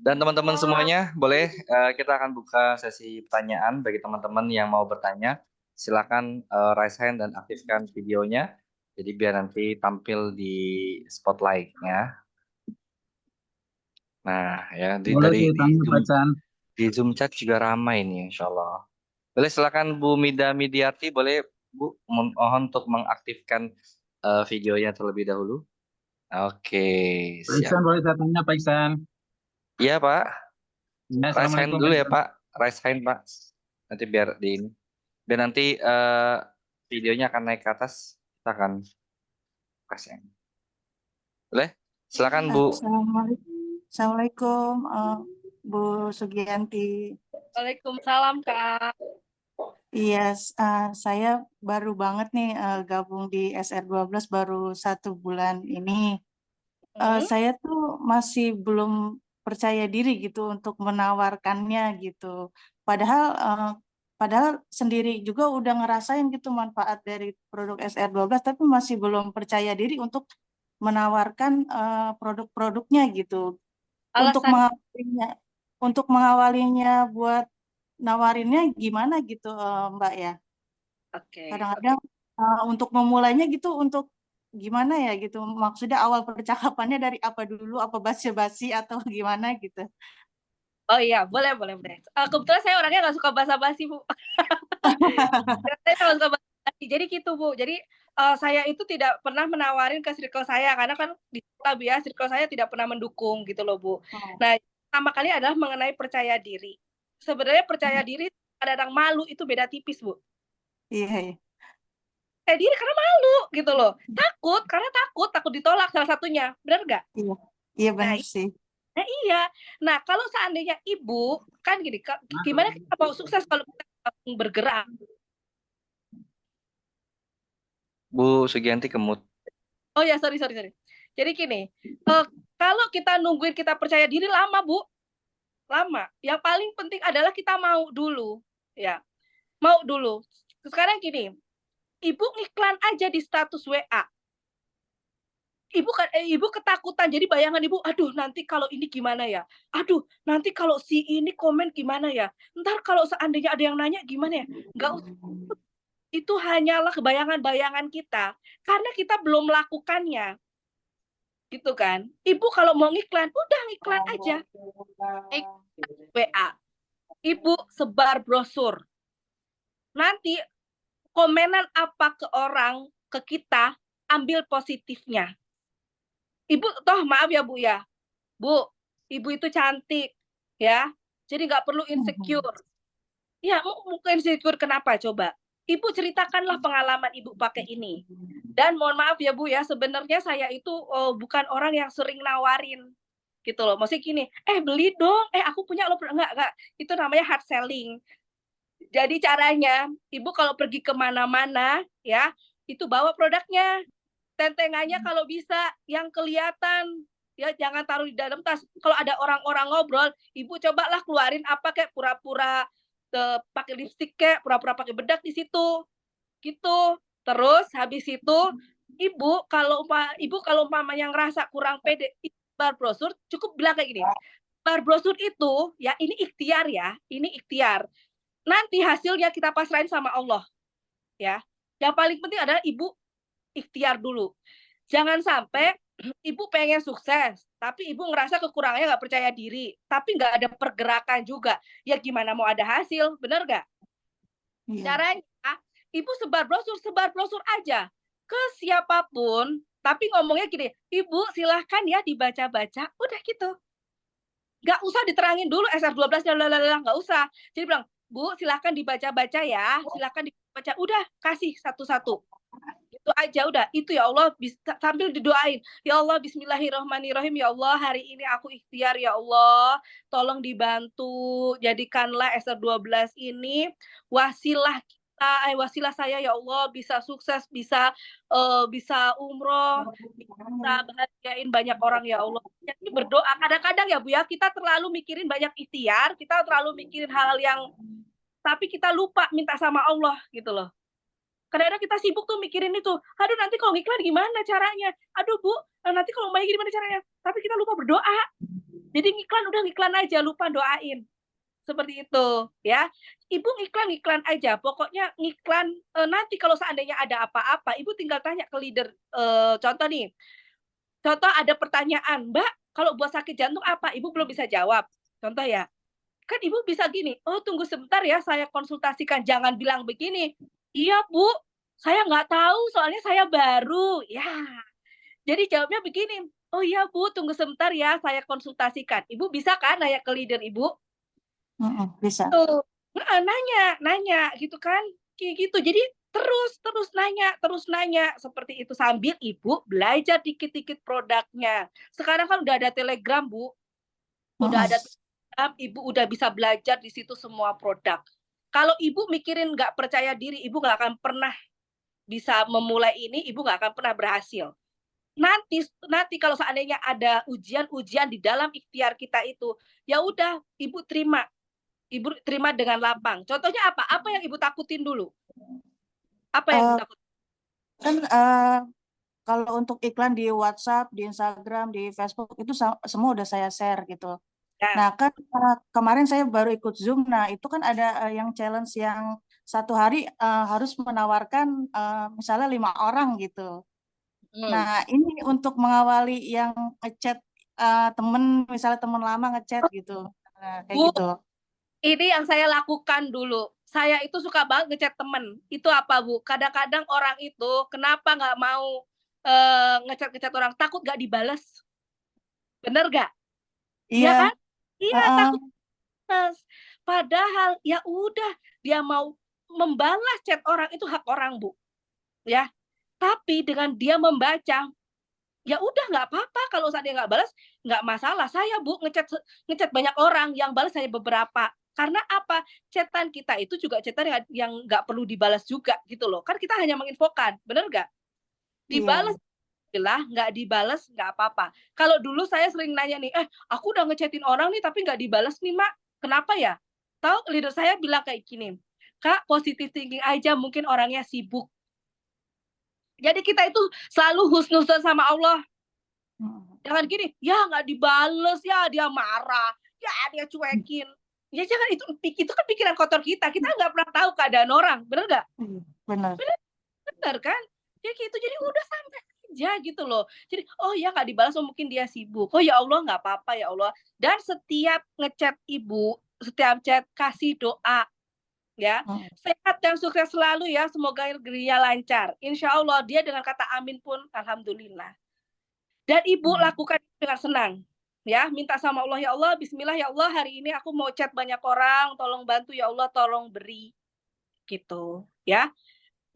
C: Dan teman-teman semuanya, boleh kita akan buka sesi pertanyaan bagi teman-teman yang mau bertanya. Silakan raise hand dan aktifkan videonya. Jadi biar nanti tampil di spotlight-nya. Nah, ya
E: Boleh ditanya Pak Chan.
C: di Zoom chat juga ramai nih, insya Allah. Boleh silakan Bu Mida Midiati, boleh Bu mohon untuk mengaktifkan videonya terlebih dahulu. Oke,
E: Pak
C: siap.
E: Iksan boleh saya tanya Pak Iksan.
C: Iya Pak,
E: Ya,
C: raise hand
E: Assalamualaikum
C: dulu
E: Pak
C: ya
E: Iksan.
C: Pak, raise hand Pak. Nanti biar di ini. Dan nanti videonya akan naik ke atas, kita akan kasih. Boleh? Silakan Bu.
F: Assalamualaikum, Bu Sugianti.
A: Waalaikumsalam Kak.
F: Iya, saya baru banget nih gabung di SR12 baru 1 bulan ini. Saya tuh masih belum percaya diri gitu untuk menawarkannya gitu. Padahal sendiri juga udah ngerasain gitu manfaat dari produk SR12, tapi masih belum percaya diri untuk menawarkan produk-produknya gitu. Untuk
A: Alasan
F: mengawalinya, untuk mengawalinya buat nawarinnya gimana gitu, Mbak ya.
A: oke.
F: Kadang-kadang untuk memulainya gitu, untuk gimana ya gitu. Maksudnya awal percakapannya dari apa dulu, apa basa-basi atau gimana gitu.
A: Oh iya, boleh. Kebetulan saya orangnya nggak suka basa-basi, Bu. Saya nggak suka basa-basi. Jadi gitu, Bu. Jadi saya itu tidak pernah menawarin ke circle saya karena kan di ya circle saya tidak pernah mendukung gitu loh, Bu. Nah, pertama kali adalah mengenai percaya diri. Sebenarnya percaya diri kadang malu itu beda tipis, Bu.
F: Iya.
A: Percaya diri karena malu gitu loh. Takut ditolak salah satunya. Benar nggak?
F: Iya benar sih.
A: Nah iya. Nah kalau seandainya ibu kan gini, gimana kita mau sukses kalau kita bergerak?
C: Bu Sugianti kemut.
A: Oh ya sorry. Jadi gini, kalau kita nungguin kita percaya diri lama Bu, lama. Yang paling penting adalah kita mau dulu, ya. Mau dulu. Sekarang gini, ibu ngiklan aja di status WA. Ibu ketakutan. Jadi bayangan ibu, aduh nanti kalau ini gimana ya? Aduh nanti kalau si ini komen gimana ya? Ntar kalau seandainya ada yang nanya gimana ya? Nggak usah. Itu hanyalah bayangan-bayangan kita karena kita belum melakukannya. Gitu kan? Ibu kalau mau ngiklan, udah ngiklan aja. WA. Ibu sebar brosur. Nanti komenan apa ke orang, ke kita, ambil positifnya. Ibu, toh maaf ya Bu ya. Bu, ibu itu cantik, ya. Jadi nggak perlu insecure. Ya, mungkin insecure kenapa coba? Ibu ceritakanlah pengalaman ibu pakai ini. Dan mohon maaf ya Bu ya, sebenarnya saya itu bukan orang yang sering nawarin gitu loh. Maksudnya gini, beli dong, aku punya lo enggak. Itu namanya hard selling. Jadi caranya, ibu kalau pergi kemana-mana ya, itu bawa produknya. Tentengannya kalau bisa yang kelihatan, ya jangan taruh di dalam tas. Kalau ada orang-orang ngobrol, ibu cobalah keluarin apa kayak pura-pura pakai lipstik kayak pura-pura pakai bedak di situ. Gitu. Terus habis itu ibu kalau umpamanya ngerasa kurang pede, bar brosur cukup bilang kayak gini. Bar brosur itu ya ini ikhtiar ya, ini ikhtiar. Nanti hasilnya kita pasrahin sama Allah. Ya. Yang paling penting adalah ibu ikhtiar dulu. Jangan sampai ibu pengen sukses, tapi ibu ngerasa kekurangannya nggak percaya diri, tapi nggak ada pergerakan juga. Ya gimana mau ada hasil, bener nggak? Caranya, ibu sebar brosur aja ke siapapun, tapi ngomongnya gini, ibu silahkan ya dibaca-baca, udah gitu. Nggak usah diterangin dulu SR12, nggak usah. Jadi bilang, Bu, silahkan dibaca-baca ya, silahkan dibaca, udah kasih satu-satu. Itu aja udah, itu ya Allah sambil didoain. Ya Allah bismillahirrahmanirrahim, ya Allah hari ini aku ikhtiar ya Allah, tolong dibantu jadikanlah SR12 ini wasilah kita, wasilah saya ya Allah bisa sukses, bisa umroh, bisa bahagiain banyak orang ya Allah. Jadi berdoa kadang-kadang ya Bu ya, kita terlalu mikirin banyak ikhtiar, kita terlalu mikirin hal-hal yang tapi kita lupa minta sama Allah gitu loh. Kadang-kadang kita sibuk tuh mikirin itu, aduh nanti kalau ngiklan gimana caranya, aduh Bu, nanti kalau mau gimana caranya, tapi kita lupa berdoa. Jadi ngiklan aja, lupa doain. Seperti itu ya. Ibu ngiklan aja, pokoknya ngiklan nanti kalau seandainya ada apa-apa, ibu tinggal tanya ke leader. Contoh ada pertanyaan, Mbak, Kalau buat sakit jantung apa? Ibu belum bisa jawab. Contoh ya, kan ibu bisa gini, oh tunggu sebentar ya, saya konsultasikan. Jangan bilang begini, iya Bu, saya nggak tahu, soalnya saya baru. Ya, jadi jawabnya begini, oh iya Bu, tunggu sebentar ya, saya konsultasikan. Ibu bisa kan nanya ke leader ibu?
F: Bisa.
A: Tuh, nanya gitu kan, kayak gitu. Jadi terus nanya seperti itu sambil ibu belajar dikit-dikit produknya. Sekarang kan udah ada Telegram Bu, udah ada Telegram, ibu udah bisa belajar di situ semua produk. Kalau ibu mikirin nggak percaya diri, ibu nggak akan pernah bisa memulai ini, ibu nggak akan pernah berhasil. Nanti kalau seandainya ada ujian-ujian di dalam ikhtiar kita itu, ya udah ibu terima. Ibu terima dengan lapang. Contohnya apa? Apa yang ibu takutin dulu? Apa yang ibu
F: Eh,
A: takutin?
F: kan kalau untuk iklan di WhatsApp, di Instagram, di Facebook itu semua udah saya share gitu.
A: Ya.
F: Nah kan kemarin saya baru ikut Zoom. Nah itu kan ada yang challenge yang 1 hari harus menawarkan misalnya 5 orang gitu. Nah ini untuk mengawali yang ngechat temen, misalnya temen lama ngechat gitu. Nah, kayak
A: Bu,
F: gitu.
A: ini yang saya lakukan dulu. Saya itu suka banget ngechat temen. Itu apa Bu? Kadang-kadang orang itu kenapa nggak mau ngechat-ngechat orang? Takut nggak dibales. Bener nggak? Iya
F: Iya.
A: kan? Iya,
F: Heeh.
A: takut dibales. Padahal ya udah dia mau membalas chat orang itu hak orang Bu. Ya. Tapi dengan dia membaca, ya udah nggak apa-apa kalau seandainya nggak balas, nggak masalah. Saya Bu ngechat banyak orang, yang balas hanya beberapa. Karena apa? Chatan kita itu juga chatan yang nggak perlu dibalas juga gitu loh. Kan kita hanya menginfokan, bener nggak? Dibalas
F: Iya.
A: lah, nggak dibalas nggak apa-apa. Kalau dulu saya sering nanya nih, aku udah ngechatin orang nih tapi nggak dibalas nih Mak, kenapa ya? Tahu leader saya bilang kayak gini, Kak positive thinking aja, mungkin orangnya sibuk. Jadi kita itu selalu husnuzon sama Allah. Jangan gini, ya nggak dibales, ya dia marah, ya dia cuekin. Ya jangan, itu kan pikiran kotor kita nggak pernah tahu keadaan orang, bener nggak?
F: Benar.
A: Bener kan? Ya gitu, jadi udah santai aja gitu loh. Jadi, oh ya nggak dibalas, oh mungkin dia sibuk. Oh ya Allah nggak apa-apa ya Allah. Dan setiap ngechat ibu, setiap chat kasih doa ya. Sehat dan sukses selalu ya, semoga rezekinya lancar. Insya Allah dia dengan kata amin pun alhamdulillah. Dan ibu lakukan dengan senang. Ya, minta sama Allah, ya Allah, bismillah ya Allah, hari ini aku mau chat banyak orang, tolong bantu ya Allah, tolong beri. Gitu, ya.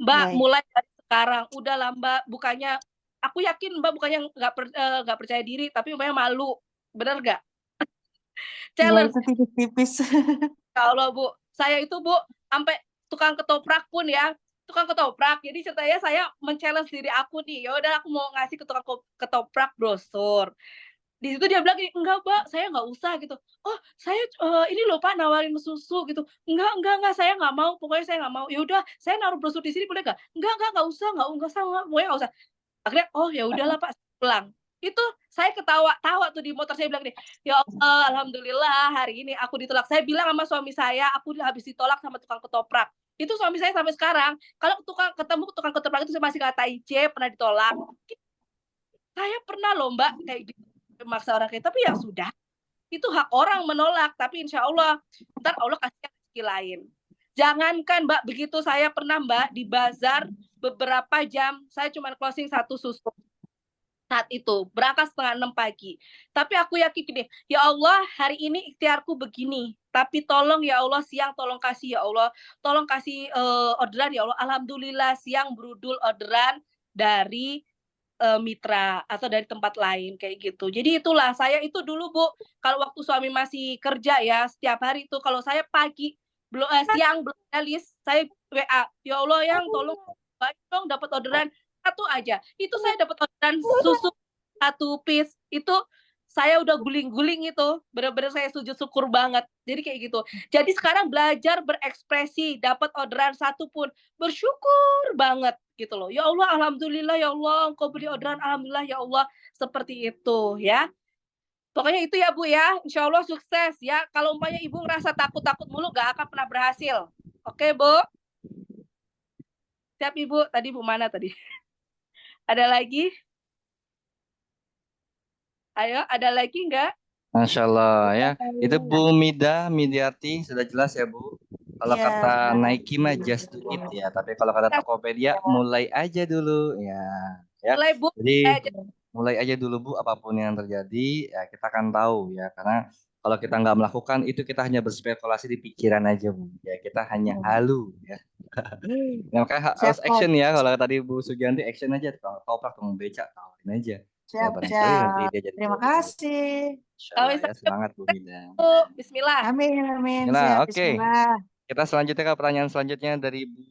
A: Mbak,
F: Baik.
A: mulai dari sekarang, udahlah Mbak, bukannya, aku yakin Mbak bukannya nggak percaya diri, tapi Mbaknya malu. Bener nggak?
F: Iya
A: Challenge.
F: itu tipis-tipis.
A: Ya Allah Bu, saya itu Bu, sampai tukang ketoprak pun ya, tukang ketoprak. Jadi ceritanya saya men-challenge diri aku nih, ya udah aku mau ngasih ke tukang ketoprak brosur. Di situ dia bilang gini, "Enggak, Mbak, saya nggak usah," gitu. "Oh, saya, ini loh Pak nawarin susu," gitu. Enggak, saya nggak mau, pokoknya saya nggak mau." "Ya udah, saya naruh brosur di sini boleh nggak?" Nggak usah, pokoknya nggak usah." Akhirnya, "Oh, ya udahlah Pak," pulang. Itu saya ketawa-tawa tuh di motor, saya bilang gini, "Ya Allah, alhamdulillah hari ini aku ditolak." Saya bilang sama suami saya, "Aku habis ditolak sama tukang ketoprak." Itu suami saya sampai sekarang, kalau ketemu tukang ketoprak itu saya masih kata IC, pernah ditolak. Saya pernah loh Mbak, kayak gitu, memaksa orang kayak, tapi ya sudah, itu hak orang menolak, tapi insya Allah, ntar Allah kasih rezeki lain. Jangankan Mbak, begitu saya pernah Mbak, di bazar beberapa jam, saya cuma closing 1 susu. Saat itu, berangkat 5:30 pagi. Tapi aku yakin gini, ya Allah hari ini ikhtiarku begini, tapi tolong ya Allah siang tolong kasih ya Allah, tolong kasih orderan ya Allah. Alhamdulillah siang berudul orderan dari mitra atau dari tempat lain kayak gitu. Jadi itulah saya itu dulu Bu, kalau waktu suami masih kerja ya setiap hari itu kalau saya pagi siang belum ada list, saya WA, "Ya Allah yang tolong banyak dong dapat orderan 1 aja." Itu saya dapat orderan susu 1 piece, itu saya udah guling-guling itu, bener-bener saya sujud syukur banget. Jadi kayak gitu. Jadi sekarang belajar berekspresi, dapat orderan 1 pun, bersyukur banget gitu loh. Ya Allah, alhamdulillah ya Allah, Engkau beri orderan, alhamdulillah ya Allah, seperti itu ya. Pokoknya itu ya Bu ya, insya Allah sukses ya. Kalau umpamanya Ibu ngerasa takut-takut mulu, gak akan pernah berhasil. Oke Bu? Siap Ibu, tadi Bu mana tadi? Ada lagi? Ayo, ada lagi nggak?
C: Masya Allah ya. Itu
B: Pertanyaannya.
C: Bu Midah Midiati sudah jelas ya Bu. Kalau
F: Iya,
C: kata
F: sudah.
C: Nike mah just do it ya. Tapi kalau kata Tokopedia mulai aja dulu ya. Ya.
A: Mulai Bu.
C: Jadi
A: Aja.
C: mulai aja dulu Bu, apapun yang terjadi ya kita akan tahu ya. Karena kalau kita nggak melakukan itu kita hanya berspekulasi di pikiran aja Bu. Ya kita hanya halu ya. Ya, makanya harus
F: Siap,
C: action
F: Coach.
C: ya. Kalau tadi Bu Sugianti action aja. Kalau toprak mau becak tawarin aja. Ya
F: Siap,
C: barangkali nanti
F: siap.
C: dia jadi
F: Terima
C: mobil.
F: kasih.
C: Insya
A: Kalau
C: Allah ya
A: misalnya
C: semangat Bu Mida.
A: Bu, Bismillah.
F: Amin, amin.
C: Nah,
F: Siap,
C: oke.
F: bismillah.
C: Kita selanjutnya ke pertanyaan selanjutnya dari Bu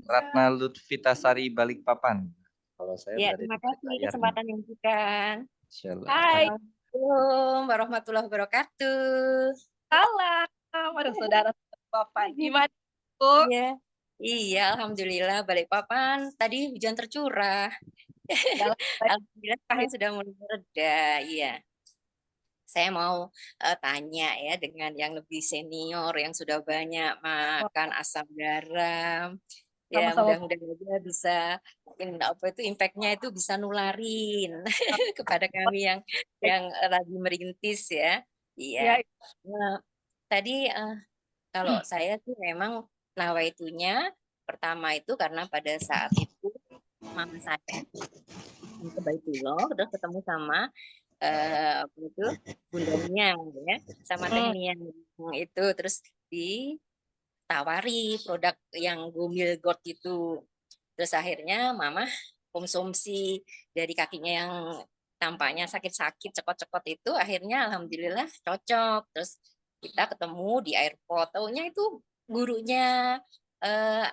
C: Ratna Lutfitasari Balikpapan. Kalau saya
B: Ya,
C: berada
B: terima
C: di balik
B: kasih
C: layar nih.
B: kesempatan yang diberikan.
C: Insya Allah.
A: Hai,
B: Assalamualaikum warahmatullahi wabarakatuh.
A: salam. Ada saudara Bapak. Gimana Bu?
B: Iya, iya, alhamdulillah Balikpapan tadi hujan tercurah.
A: Dalam
B: Alhamdulillah sekarang sudah mulai reda. Iya, saya mau tanya ya dengan yang lebih senior yang sudah banyak makan asam garam. Ya,
A: sama-sama.
B: mudah-mudahan aja bisa apa itu impactnya itu bisa nularin kepada kami yang lagi merintis ya.
A: Ya,
B: Iya. Nah, tadi kalau saya sih memang nawaitunya pertama itu karena pada saat itu mama saya ke Baitullah udah ketemu sama apa itu bundanya ya sama
A: Hmm.
B: Tehnian itu terus ditawari produk yang Gomil God itu. Terus akhirnya mama konsumsi dari kakinya yang tampaknya sakit-sakit, cekot-cekot itu akhirnya alhamdulillah cocok. Terus kita ketemu di airport. Taunya itu gurunya eh,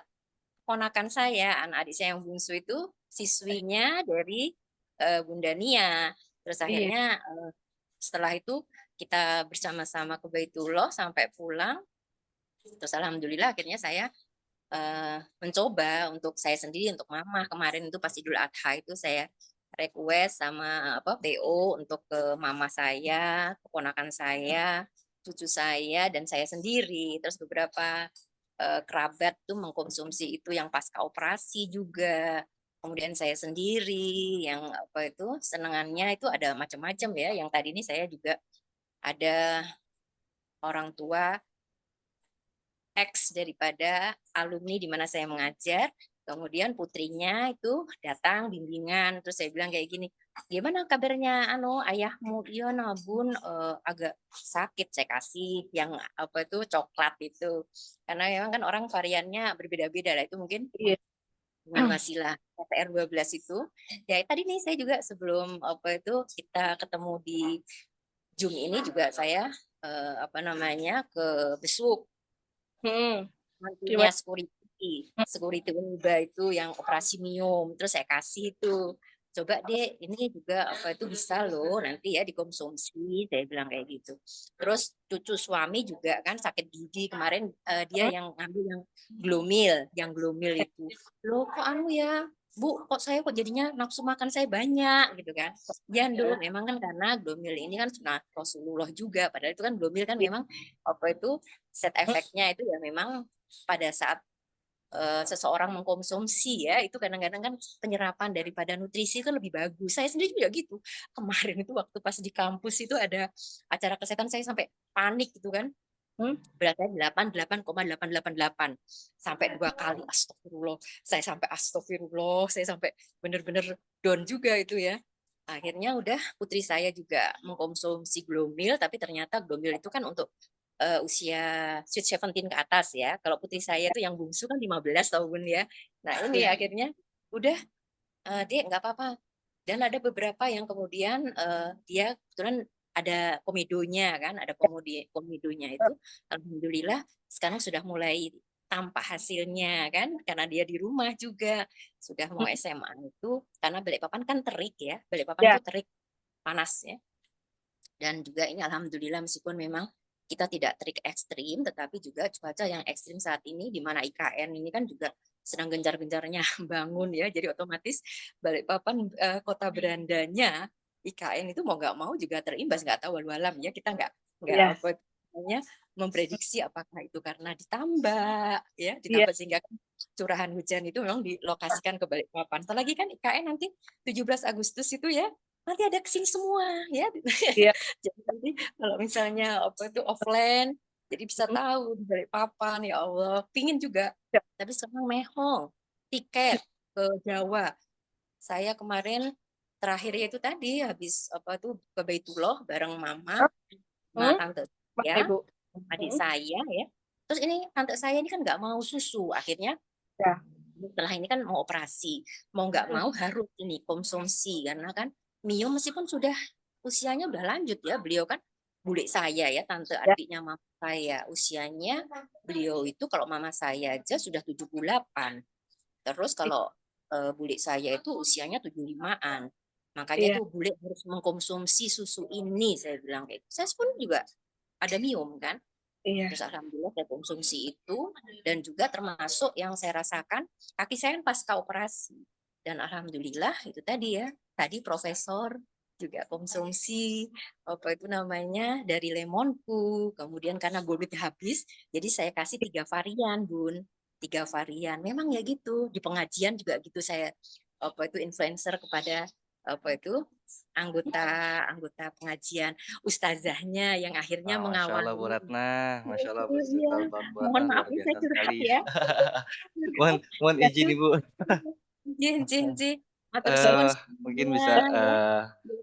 B: ponakan saya, anak adik saya yang bungsu itu siswinya dari Bunda Nia. Terus
A: Iya.
B: akhirnya setelah itu kita bersama-sama ke Baitullah sampai pulang. Terus alhamdulillah akhirnya saya mencoba untuk saya sendiri, untuk mama. Kemarin itu pas Idul Adha itu saya request sama apa PO untuk ke mama saya, keponakan saya, cucu saya, dan saya sendiri. Terus beberapa kerabat tuh mengkonsumsi itu yang pasca operasi juga. Kemudian saya sendiri yang apa itu senengannya itu ada macam-macam ya. Yang tadi ini saya juga ada orang tua ex daripada alumni di mana saya mengajar. Kemudian putrinya itu datang bimbingan, terus saya bilang kayak gini, gimana kabarnya ayahmu? Iya Bun, agak sakit. Saya kasih yang apa itu coklat itu, karena memang kan orang variannya berbeda-beda lah, itu mungkin
A: Iya.
B: dengan wasilah PTR 12 itu. Ya tadi nih saya juga sebelum apa itu kita ketemu di Zoom ini juga saya apa namanya ke besuk
A: Hmm.
B: mantunya
A: Gimana?
B: security Uniba itu yang operasi miom, terus saya kasih itu, coba deh ini juga apa itu bisa loh nanti ya dikonsumsi, saya bilang kayak gitu. Terus cucu suami juga kan sakit gigi kemarin, dia yang ngambil yang glomil itu, loh kok ya Bu, kok saya kok jadinya nafsu makan saya banyak gitu kan. Ya dulu memang kan karena glomil ini kan sunat Rasulullah juga, padahal itu kan glomil kan memang apa itu set efeknya itu ya memang pada saat seseorang mengkonsumsi ya itu kadang-kadang kan penyerapan daripada nutrisi itu lebih bagus. Saya sendiri juga gitu. Kemarin itu waktu pas di kampus itu ada acara kesehatan saya sampai panik gitu kan. Berat saya 8,8,888 sampai 2 kali astagfirullah. Saya sampai benar-benar down juga itu ya. Akhirnya udah putri saya juga mengkonsumsi Glomil, tapi ternyata Glomil itu kan untuk usia sweet 17 ke atas ya. Kalau putri saya itu yang bungsu kan 15 tahun ya. Nah ini akhirnya udah dia nggak apa-apa. Dan ada beberapa yang kemudian dia kebetulan ada komedonya kan, ada komedonya itu. Alhamdulillah sekarang sudah mulai tampak hasilnya kan, karena dia di rumah juga sudah mau SMA itu, karena Balikpapan kan terik ya, Balikpapan itu terik panas ya. Dan juga ini alhamdulillah meskipun memang kita tidak terik ekstrim, tetapi juga cuaca yang ekstrim saat ini, di mana IKN ini kan juga sedang gencar-gencarnya bangun ya, jadi otomatis Balikpapan kota berandanya IKN itu mau nggak mau juga terimbas, nggak tahu walau alam ya, kita nggak apa namanya memprediksi apakah itu karena ditambah ya ditambah sehingga curahan hujan itu memang dilokasikan ke Balikpapan. Apalagi kan IKN nanti 17 Agustus itu ya nanti ada kesini semua ya.
A: Iya.
B: Jadi nanti kalau misalnya apa itu offline, jadi bisa
A: Mm.
B: tahu dari papan ya Allah. Pingin juga,
A: Ya.
B: tapi sekarang mehong tiket ke Jawa. Saya kemarin terakhirnya itu tadi habis apa tuh ke Baitullah bareng mama sama
A: Hmm?
B: tante
A: Mana
B: saya,
A: Ibu?
B: adik
A: Hmm?
B: saya ya. Terus ini tante saya ini kan nggak mau susu, akhirnya
A: Ya.
B: setelah ini kan mau operasi, mau nggak
A: Hmm.
B: mau harus ini konsumsi karena kan Mio meskipun sudah usianya udah lanjut ya, beliau kan bule saya ya, tante
A: Ya.
B: adiknya mama saya, usianya beliau itu kalau mama saya aja sudah 78. Terus kalau bule saya itu usianya 75-an. Makanya
A: Iya.
B: itu bule harus mengkonsumsi susu ini, saya bilang kayak gitu. Saya pun juga ada Mium kan.
A: Iya.
B: Terus alhamdulillah saya konsumsi itu dan juga termasuk yang saya rasakan kaki saya kan pasca operasi. Dan alhamdulillah itu tadi ya, tadi profesor juga konsumsi apa itu namanya dari lemonku, kemudian karena gold habis, jadi saya kasih 3 varian, Bun. 3 varian. Memang ya gitu. Di pengajian juga gitu saya apa itu influencer kepada apa itu anggota anggota pengajian ustazahnya yang akhirnya
C: Masya Allah Bu
B: mengawali.
C: Ratna, Masya Allah Bu
B: Iya,
C: cerita Bu
B: mohon
C: Ratna
B: maaf
C: luar
B: ini saya
C: biasa
B: curhat
C: sekali.
B: ya.
C: Mohon izin Ibu.
B: Jin. Matur suwun
C: Eh mungkin bisa
B: semuanya ya.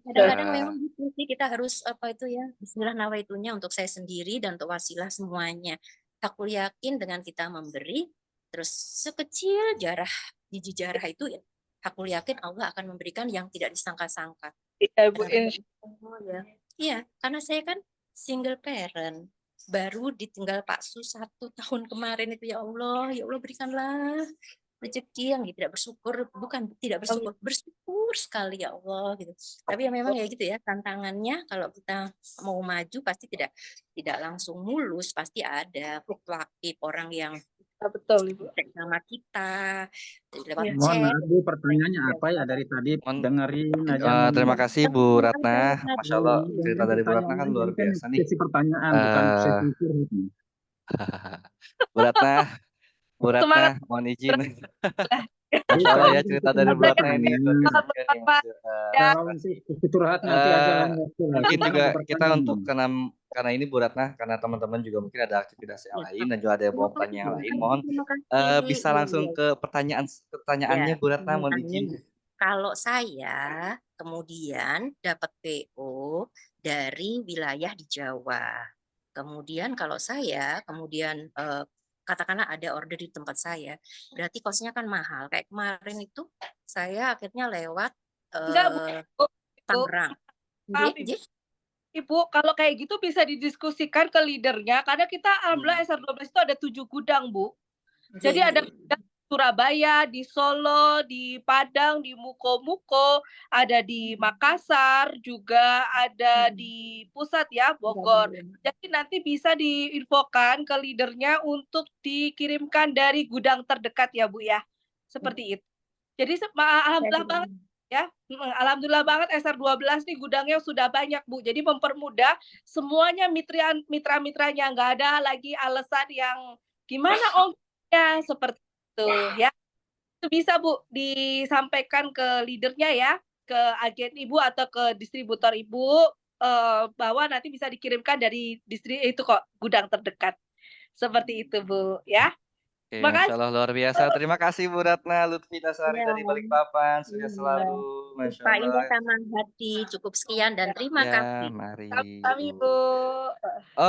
B: Kadang-kadang
C: eh,
B: memang gitu sih kita harus apa itu ya, bismillah nawaitunya untuk saya sendiri dan untuk wasilah semuanya. Aku yakin dengan kita memberi, terus sekecil jarah, biji jarah itu ya, aku yakin Allah akan memberikan yang tidak disangka-sangka.
A: Iya Bu.
B: Kadang-kadang ya. Iya, karena saya kan single parent. Baru ditinggal Pak Su 1 tahun kemarin itu ya Allah berikanlah rezeki yang tidak bersyukur, bukan tidak bersyukur, bersyukur sekali ya Allah gitu. Tapi ya memang ya gitu ya tantangannya kalau kita mau maju pasti tidak langsung mulus, pasti ada fluktuatif orang yang
A: Betul Ibu.
B: cek sama kita lewat
A: Iya.
E: Mohon
B: chat.
E: maaf Bu, pertanyaannya apa ya dari tadi
C: mohon
E: dengerin aja ngomong.
C: terima kasih Bu Ratna. Masya Allah
E: Dan
C: cerita
E: yang
C: dari Bu
E: bertanya
C: Ratna kan
E: lain
C: luar
E: ini kan
C: biasa nih.
E: sesi pertanyaan bukan
C: Eh
E: sesi curhat nih.
C: Bu Ratna, Bu Ratna,
A: Semangat
C: mohon izin.
A: lah.
C: Masya Allah
E: Bukan
C: ya cerita
E: untuk
C: dari Bu Ratna ini luar biasa
E: bertanya.
C: sekali ya.
A: Selamat ya.
E: Kalau untuk sesi curhat nanti aja
C: Eh
E: lain waktu lah.
C: mungkin
E: Sekarang
C: juga
E: ke
C: kita untuk
E: pertanyaan.
C: karena ini Bu Ratna, karena teman-teman juga mungkin ada aktivitas yang
B: Ya,
C: lain dan juga ada yang mau bertanya yang lain. Mohon
B: terima kasih.
C: bisa
B: Iya,
C: langsung
B: iya.
C: ke
B: Ya,
C: pertanyaannya Bu Ratna, mohon izin.
B: pertanyaannya, kalau saya kemudian dapat PO dari wilayah di Jawa, kemudian kalau saya kemudian katakanlah ada order di tempat saya, berarti kosnya kan mahal. Kayak kemarin itu saya akhirnya lewat
A: Enggak Bu. Ibu.
B: Tangerang.
A: Maaf
B: Nggih,
A: Ibu.
B: nggih.
A: Ibu, kalau kayak gitu bisa didiskusikan ke leadernya karena kita alhamdulillah SR12 itu ada 7 gudang, Bu. Jadi ada
B: Nggih.
A: gudang di Surabaya, di Solo, di Padang, di Muko-Muko, ada di Makassar, juga ada di pusat ya, Bogor. Jadi nanti bisa diinfokan ke leadernya untuk dikirimkan dari gudang terdekat ya, Bu ya. Seperti itu. Jadi alhamdulillah banget ya. Alhamdulillah banget SR12 nih gudangnya sudah banyak, Bu. Jadi mempermudah semuanya mitra-mitranya, nggak ada lagi alasan yang gimana ongkirnya seperti itu ya. Itu bisa Bu disampaikan ke leadernya ya, ke agen Ibu atau ke distributor Ibu bahwa nanti bisa dikirimkan dari itu kok gudang terdekat. Seperti itu Bu ya.
C: Oke, Masya
A: Makasih.
C: Allah luar biasa. Terima kasih Bu Ratna Lutfi Dasari
B: Ya,
C: dari Balikpapan. Sukses
B: iya.
C: selalu, Masya
B: Pak Indah
C: Allah.
B: sama hati cukup sekian dan terima
C: Ya,
B: kasih.
C: mari
A: Kami
C: Bu.
A: Bu.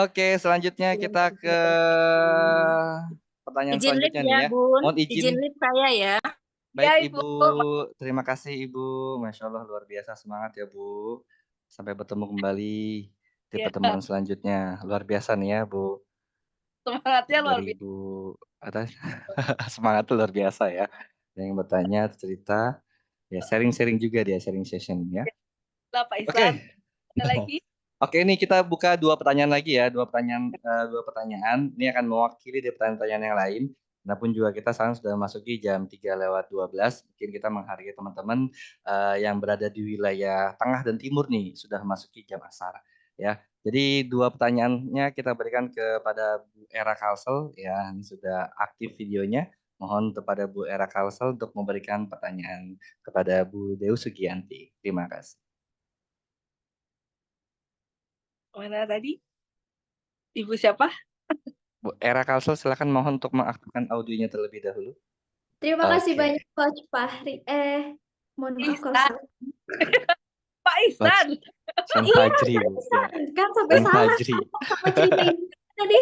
C: Oke, selanjutnya kita ke pertanyaan
B: Izin live
C: selanjutnya nih
B: ya,
C: ya.
B: Bun.
C: Mohon izin.
B: Izin live saya ya.
C: Baik
A: Ya
C: Ibu,
A: Ibu.
C: terima kasih Ibu. Masya Allah luar biasa semangat ya Bu. Sampai bertemu kembali di
A: Ya,
C: pertemuan selanjutnya. Luar biasa nih ya Bu.
A: semangatnya luar
C: Dari
A: biasa
C: Ibu atas semangat tuh luar biasa ya. Yang bertanya cerita, ya sharing-sharing juga dia sharing session ya.
A: lah Pak
C: Oke.
A: Isan. Ada lagi?
C: Oke, ini kita buka 2 pertanyaan lagi ya, 2 pertanyaan. Ini akan mewakili dari pertanyaan-pertanyaan yang lain. Adapun juga kita sekarang sudah memasuki jam 3:12. Mungkin kita menghargai teman-teman yang berada di wilayah tengah dan timur nih, sudah memasuki jam asar ya. Jadi 2 pertanyaannya kita berikan kepada Bu Era Kalsel ya, ini sudah aktif videonya. Mohon kepada Bu Era Kalsel untuk memberikan pertanyaan kepada Bu Deus Sugianti. Terima kasih.
A: Mana tadi? Ibu siapa?
C: Bu Era Kalsel, silakan mohon untuk mengaktifkan audionya terlebih dahulu.
G: Terima kasih
C: Oke.
G: banyak Coach Fahri. Mohon maaf kalau
A: Ihsan.
G: salah.
A: Pak Ihsan.
C: Sen
G: Iya,
C: Fajri, Bu. Ya.
G: kan sampai
C: Sen
G: salah
C: Fajri.
G: sama cerita ini tadi.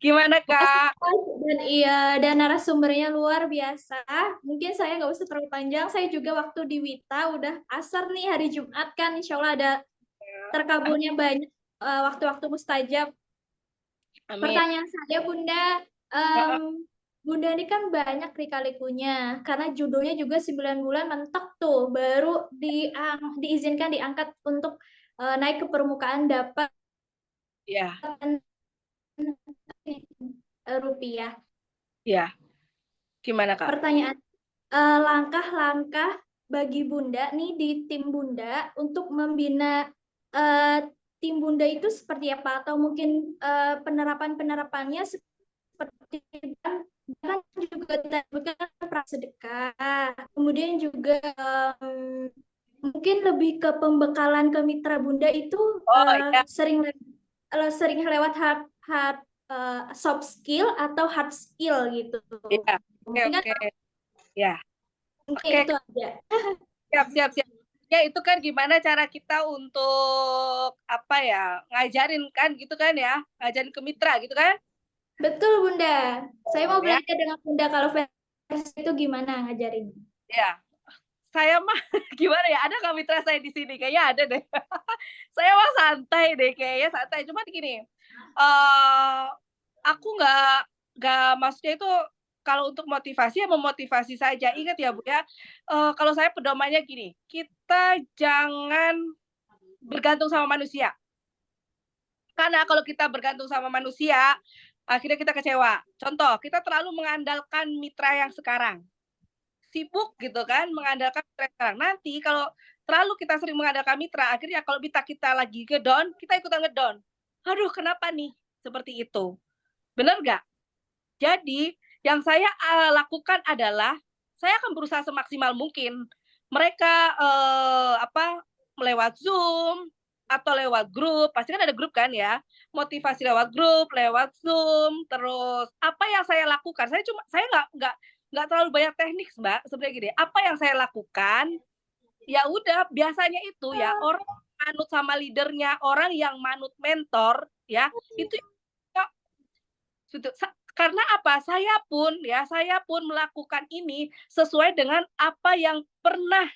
A: Gimana Kak?
G: Dan iya, dan narasumbernya luar biasa. Mungkin saya nggak usah terlalu panjang. Saya juga waktu di Wita udah asar nih hari Jumat kan, insya Allah ada terkabulnya banyak waktu-waktu mustajab.
A: Amin.
G: Pertanyaan saya Bunda, Bunda ini kan banyak lika-likunya, karena judulnya juga 9 bulan mentok tuh, baru diizinkan diangkat untuk naik ke permukaan dapat
A: Ya,
G: rupiah.
A: ya. Gimana Kak?
G: Pertanyaan, langkah-langkah bagi Bunda nih di tim Bunda untuk membina tim Bunda itu seperti apa? Atau mungkin penerapan-penerapannya seperti kan juga tadi kan prasedekah, kemudian juga mungkin lebih ke pembekalan ke mitra Bunda itu
A: Ya.
G: sering lewat hard soft skill atau hard skill gitu.
A: Ya.
G: Mungkin
A: Oke. Ya.
G: mungkin
A: Oke.
G: itu aja.
A: Siap. Ya itu kan gimana cara kita untuk apa ya, ngajarin kan gitu kan ya, ngajarin ke mitra gitu kan?
G: Betul Bunda. Saya mau
A: Ya.
G: belajar dengan Bunda kalau versi itu gimana ngajarin.
A: Ya. Saya mah gimana ya, ada nggak mitra saya di sini? Kayaknya ada deh. Saya mah santai deh, kayaknya santai. Cuma gini, aku nggak maksudnya itu kalau untuk motivasi ya memotivasi saja. Ingat ya Bu ya, kalau saya pedomannya gini, kita jangan bergantung sama manusia. Karena kalau kita bergantung sama manusia, akhirnya kita kecewa. Contoh, kita terlalu mengandalkan mitra yang sekarang. Sibuk gitu kan, mengandalkan mitra yang sekarang. Nanti kalau terlalu kita sering mengandalkan mitra, akhirnya kalau mitra kita lagi ngedown, kita ikutan ngedown. Aduh, kenapa nih? Seperti itu. Benar nggak? Jadi, yang saya lakukan adalah, saya akan berusaha semaksimal mungkin. Mereka lewat Zoom, atau lewat grup, pasti kan ada grup kan ya, motivasi lewat grup, lewat Zoom, terus apa yang saya lakukan, saya nggak terlalu banyak teknik Mbak, sebenarnya gini, apa yang saya lakukan, ya udah biasanya itu ya, orang manut sama leadernya, orang yang manut mentor, ya, itu karena apa? Saya pun melakukan ini sesuai dengan apa yang pernah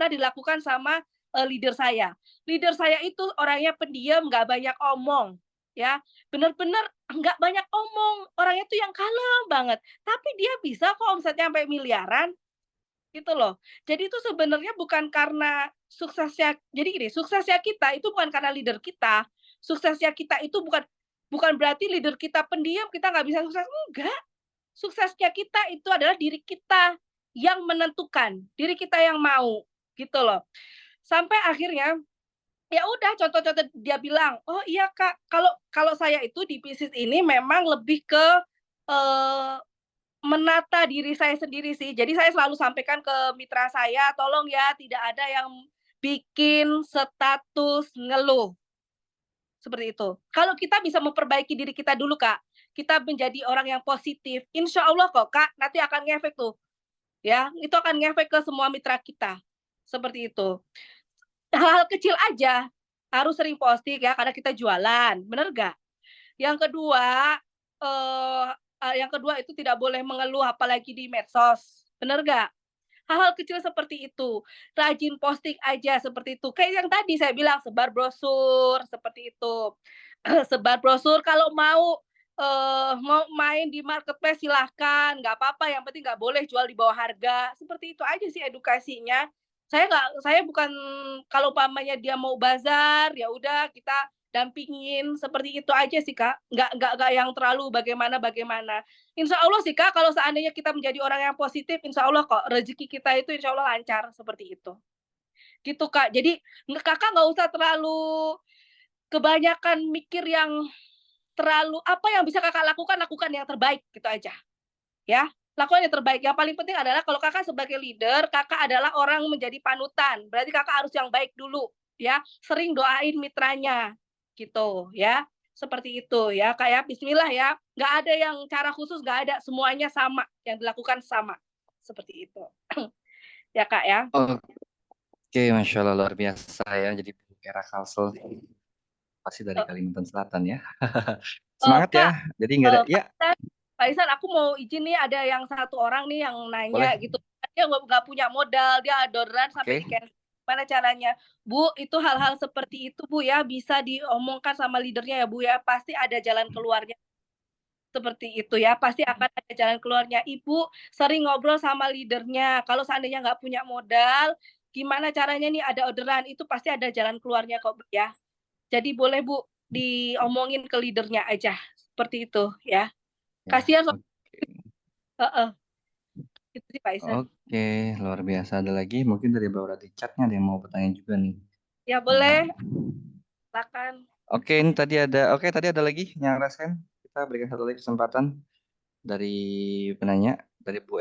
A: dilakukan sama leader saya. Leader saya itu orangnya pendiam, nggak banyak omong, ya, benar-benar nggak banyak omong, orangnya tuh yang kalem banget. Tapi dia bisa kok omsetnya sampai miliaran, gitu loh. Jadi itu sebenarnya bukan karena suksesnya. Jadi gini, suksesnya kita itu bukan karena leader kita. Suksesnya kita itu bukan berarti leader kita pendiam, kita nggak bisa sukses. Enggak. Suksesnya kita itu adalah diri kita yang menentukan, diri kita yang mau, gitu loh. Sampai akhirnya, ya udah contoh-contoh dia bilang, oh iya Kak, kalau saya itu di bisnis ini memang lebih ke menata diri saya sendiri sih. Jadi saya selalu sampaikan ke mitra saya, tolong ya tidak ada yang bikin status ngeluh. Seperti itu. Kalau kita bisa memperbaiki diri kita dulu, Kak, kita menjadi orang yang positif, insya Allah kok, Kak, nanti akan ngefek tuh. Ya, itu akan ngefek ke semua mitra kita. Seperti itu. Hal-hal kecil aja harus sering posting ya, karena kita jualan. Bener nggak? Yang kedua itu tidak boleh mengeluh apalagi di medsos. Bener nggak? Hal-hal kecil seperti itu, rajin posting aja seperti itu. Kayak yang tadi saya bilang, sebar brosur seperti itu. Sebar brosur, kalau mau main di marketplace silahkan, nggak apa-apa, yang penting nggak boleh jual di bawah harga. Seperti itu aja sih edukasinya. Saya bukan, kalau umpamanya dia mau bazar, ya udah kita dampingin, seperti itu aja sih Kak. Nggak yang terlalu bagaimana. Insya Allah sih Kak, kalau seandainya kita menjadi orang yang positif, insya Allah kok rezeki kita itu insya Allah lancar, seperti itu. Gitu Kak, jadi Kakak nggak usah terlalu kebanyakan mikir yang terlalu, apa yang bisa Kakak lakukan yang terbaik, gitu aja. Ya, lakukan yang terbaik. Yang paling penting adalah kalau Kakak sebagai leader, Kakak adalah orang menjadi panutan, berarti Kakak harus yang baik dulu. ya, sering doain mitranya gitu ya. Seperti itu ya, kayak bismillah ya. Nggak ada yang cara khusus, nggak ada, semuanya sama, yang dilakukan sama. Seperti itu. Ya Kak ya.
C: Oke, Masya Allah luar biasa ya. Jadi Bu Era Kalsel pasti dari
A: Eh,
C: Kalimantan Selatan ya. Semangat ya.
A: Kak,
C: Jadi nggak ada, ya
A: Pak Isan, aku mau izin nih, ada yang satu orang nih yang nanya
C: boleh.
A: gitu. Dia nggak punya modal, dia adoran sampai
C: Oke.
A: di cancel. Gimana caranya? Bu, itu hal-hal seperti itu Bu ya, bisa diomongkan sama leadernya ya Bu ya. Pasti ada jalan keluarnya. Seperti itu ya, pasti akan ada jalan keluarnya. Ibu sering ngobrol sama leadernya. Kalau seandainya nggak punya modal, gimana caranya nih ada orderan, itu pasti ada jalan keluarnya kok Bu ya. Jadi boleh Bu diomongin ke leadernya aja. Seperti itu ya.
C: Ya,
A: Kasihan
C: oke.
A: heeh. Itu sih Pak Isan.
C: Oke, luar biasa. Ada lagi mungkin dari bawah di chatnya ada yang mau bertanya juga nih.
A: Ya boleh, silakan.
C: Oke, ini tadi ada. Oke, tadi ada lagi yang resen. Kita berikan satu lagi kesempatan dari penanya dari Bu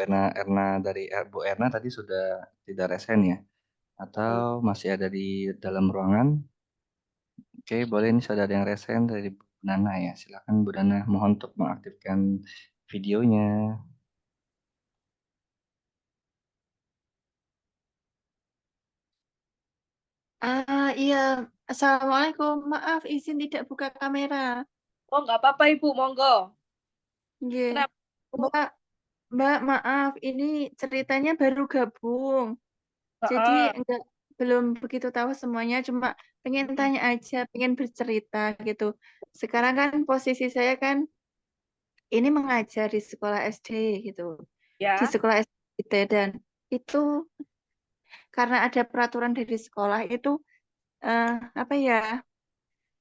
C: Bu Erna tadi sudah tidak resen ya, atau masih ada di dalam ruangan? Oke, boleh ini sudah ada yang resen dari Bu Nana ya. Silakan Bu Nana, mohon untuk mengaktifkan videonya.
H: Iya, Assalamualaikum. Maaf, izin tidak buka kamera.
A: Oh nggak apa-apa Ibu, monggo.
H: Nggih.
A: Kenapa Bu?
H: Mbak, maaf, ini ceritanya baru gabung. Jadi
A: Heeh.
H: belum begitu tahu semuanya, cuma pengen tanya aja, pengen bercerita gitu. Sekarang kan posisi saya kan ini mengajar di sekolah SD gitu. Di
A: Ya.
H: sekolah SD dan itu karena ada peraturan dari sekolah itu apa ya?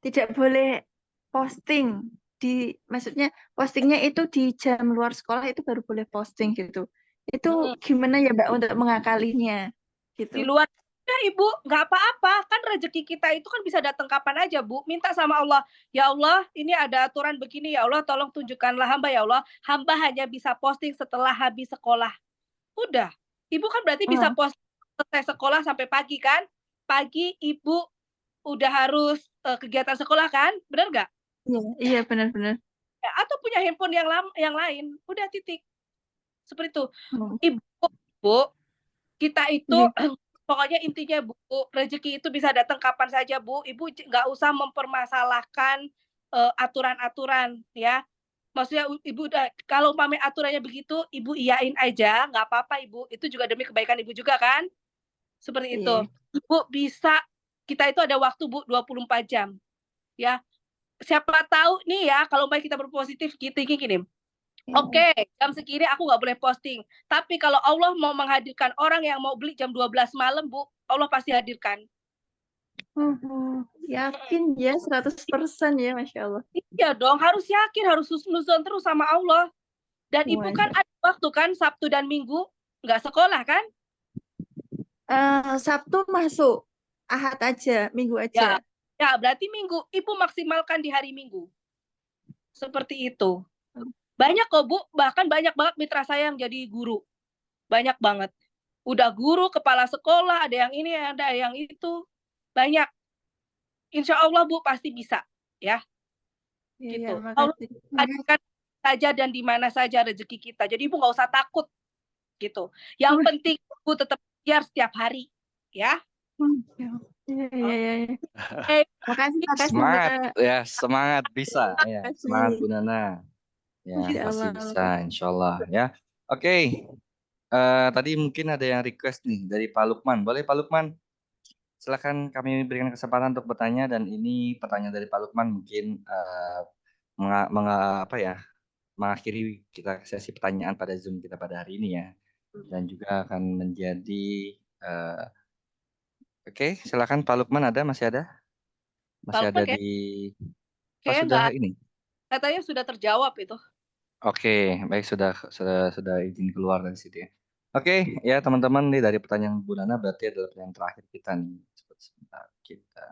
H: Tidak boleh posting maksudnya postingnya itu di jam luar sekolah itu baru boleh posting gitu. Itu
A: Mm.
H: gimana ya Mbak untuk mengakalinya gitu?
A: Di luar ya Ibu, nggak apa-apa. Kan rezeki kita itu kan bisa datang kapan aja Bu. Minta sama Allah, ya Allah ini ada aturan begini ya Allah, tolong tunjukkanlah hamba ya Allah. Hamba hanya bisa posting setelah habis sekolah. Udah. Ibu kan berarti bisa
H: Oh,
A: posting selesai sekolah sampai pagi kan? Pagi Ibu udah harus kegiatan sekolah kan? Benar nggak?
H: iya, iya benar-benar.
A: Ya, atau punya handphone yang lain. Udah titik. Seperti itu.
H: Oh,
A: Ibu, Bu, kita itu
H: iya,
A: pokoknya intinya Bu, rezeki itu bisa datang kapan saja Bu. Ibu nggak usah mempermasalahkan aturan-aturan ya. Maksudnya Ibu udah kalau umpamanya aturannya begitu, Ibu iyain aja, nggak apa-apa Ibu. Itu juga demi kebaikan Ibu juga kan? Seperti itu.
H: iya.
A: Ibu bisa kita itu ada waktu Bu 24 jam ya. Siapa tahu nih ya kalau baik kita berpositif gini. Oke, jam segini aku nggak boleh posting. Tapi kalau Allah mau menghadirkan orang yang mau beli jam 12 malam, Bu, Allah pasti hadirkan.
H: Yakin ya 100% ya, Masya Allah.
A: Iya dong, harus yakin, harus husnuzon terus sama Allah. Dan Ibu kan
H: Masya
A: ada waktu kan, Sabtu dan Minggu, nggak sekolah kan?
H: Sabtu masuk, Ahad aja, Minggu
A: Ya,
H: aja.
A: ya berarti Minggu. Ibu maksimalkan di hari Minggu. Seperti itu. Banyak kok, Bu. Bahkan banyak banget mitra saya yang jadi guru. Banyak banget. Udah guru, kepala sekolah, ada yang ini, ada yang itu. Banyak. Insya Allah Bu pasti bisa ya
H: Iya,
A: gitu. Allah
H: makasih.
A: hadirkan saja dan di mana saja rezeki kita. Jadi Ibu nggak usah takut gitu. Yang penting Ibu tetap belajar setiap hari ya.
H: Iya, iya, iya.
A: Eh,
H: Makasih, makasih
C: Semangat
H: Mbak.
C: ya, semangat bisa ya. Semangat Bu
H: Makasih.
C: Nana. Ya,
H: Insya
C: pasti
H: Allah.
C: bisa, insya Allah ya. Oke, tadi mungkin ada yang request nih dari Pak Lukman. Boleh Pak Lukman? Silakan kami berikan kesempatan untuk bertanya dan ini pertanyaan dari Pak Lukman mungkin apa ya, mengakhiri kita sesi pertanyaan pada Zoom kita pada hari ini ya. Dan juga akan menjadi oke, silakan Pak Lukman masih ada? Masih
A: Pak
C: ada
A: Lukman
C: di
A: kayaknya
C: sudah
A: nggak,
C: ini.
A: katanya sudah terjawab itu.
C: Oke, baik sudah izin keluar dari situ ya. Oke, ya teman-teman nih dari pertanyaan Bu Nana berarti adalah pertanyaan terakhir kita nih. Sebentar kita.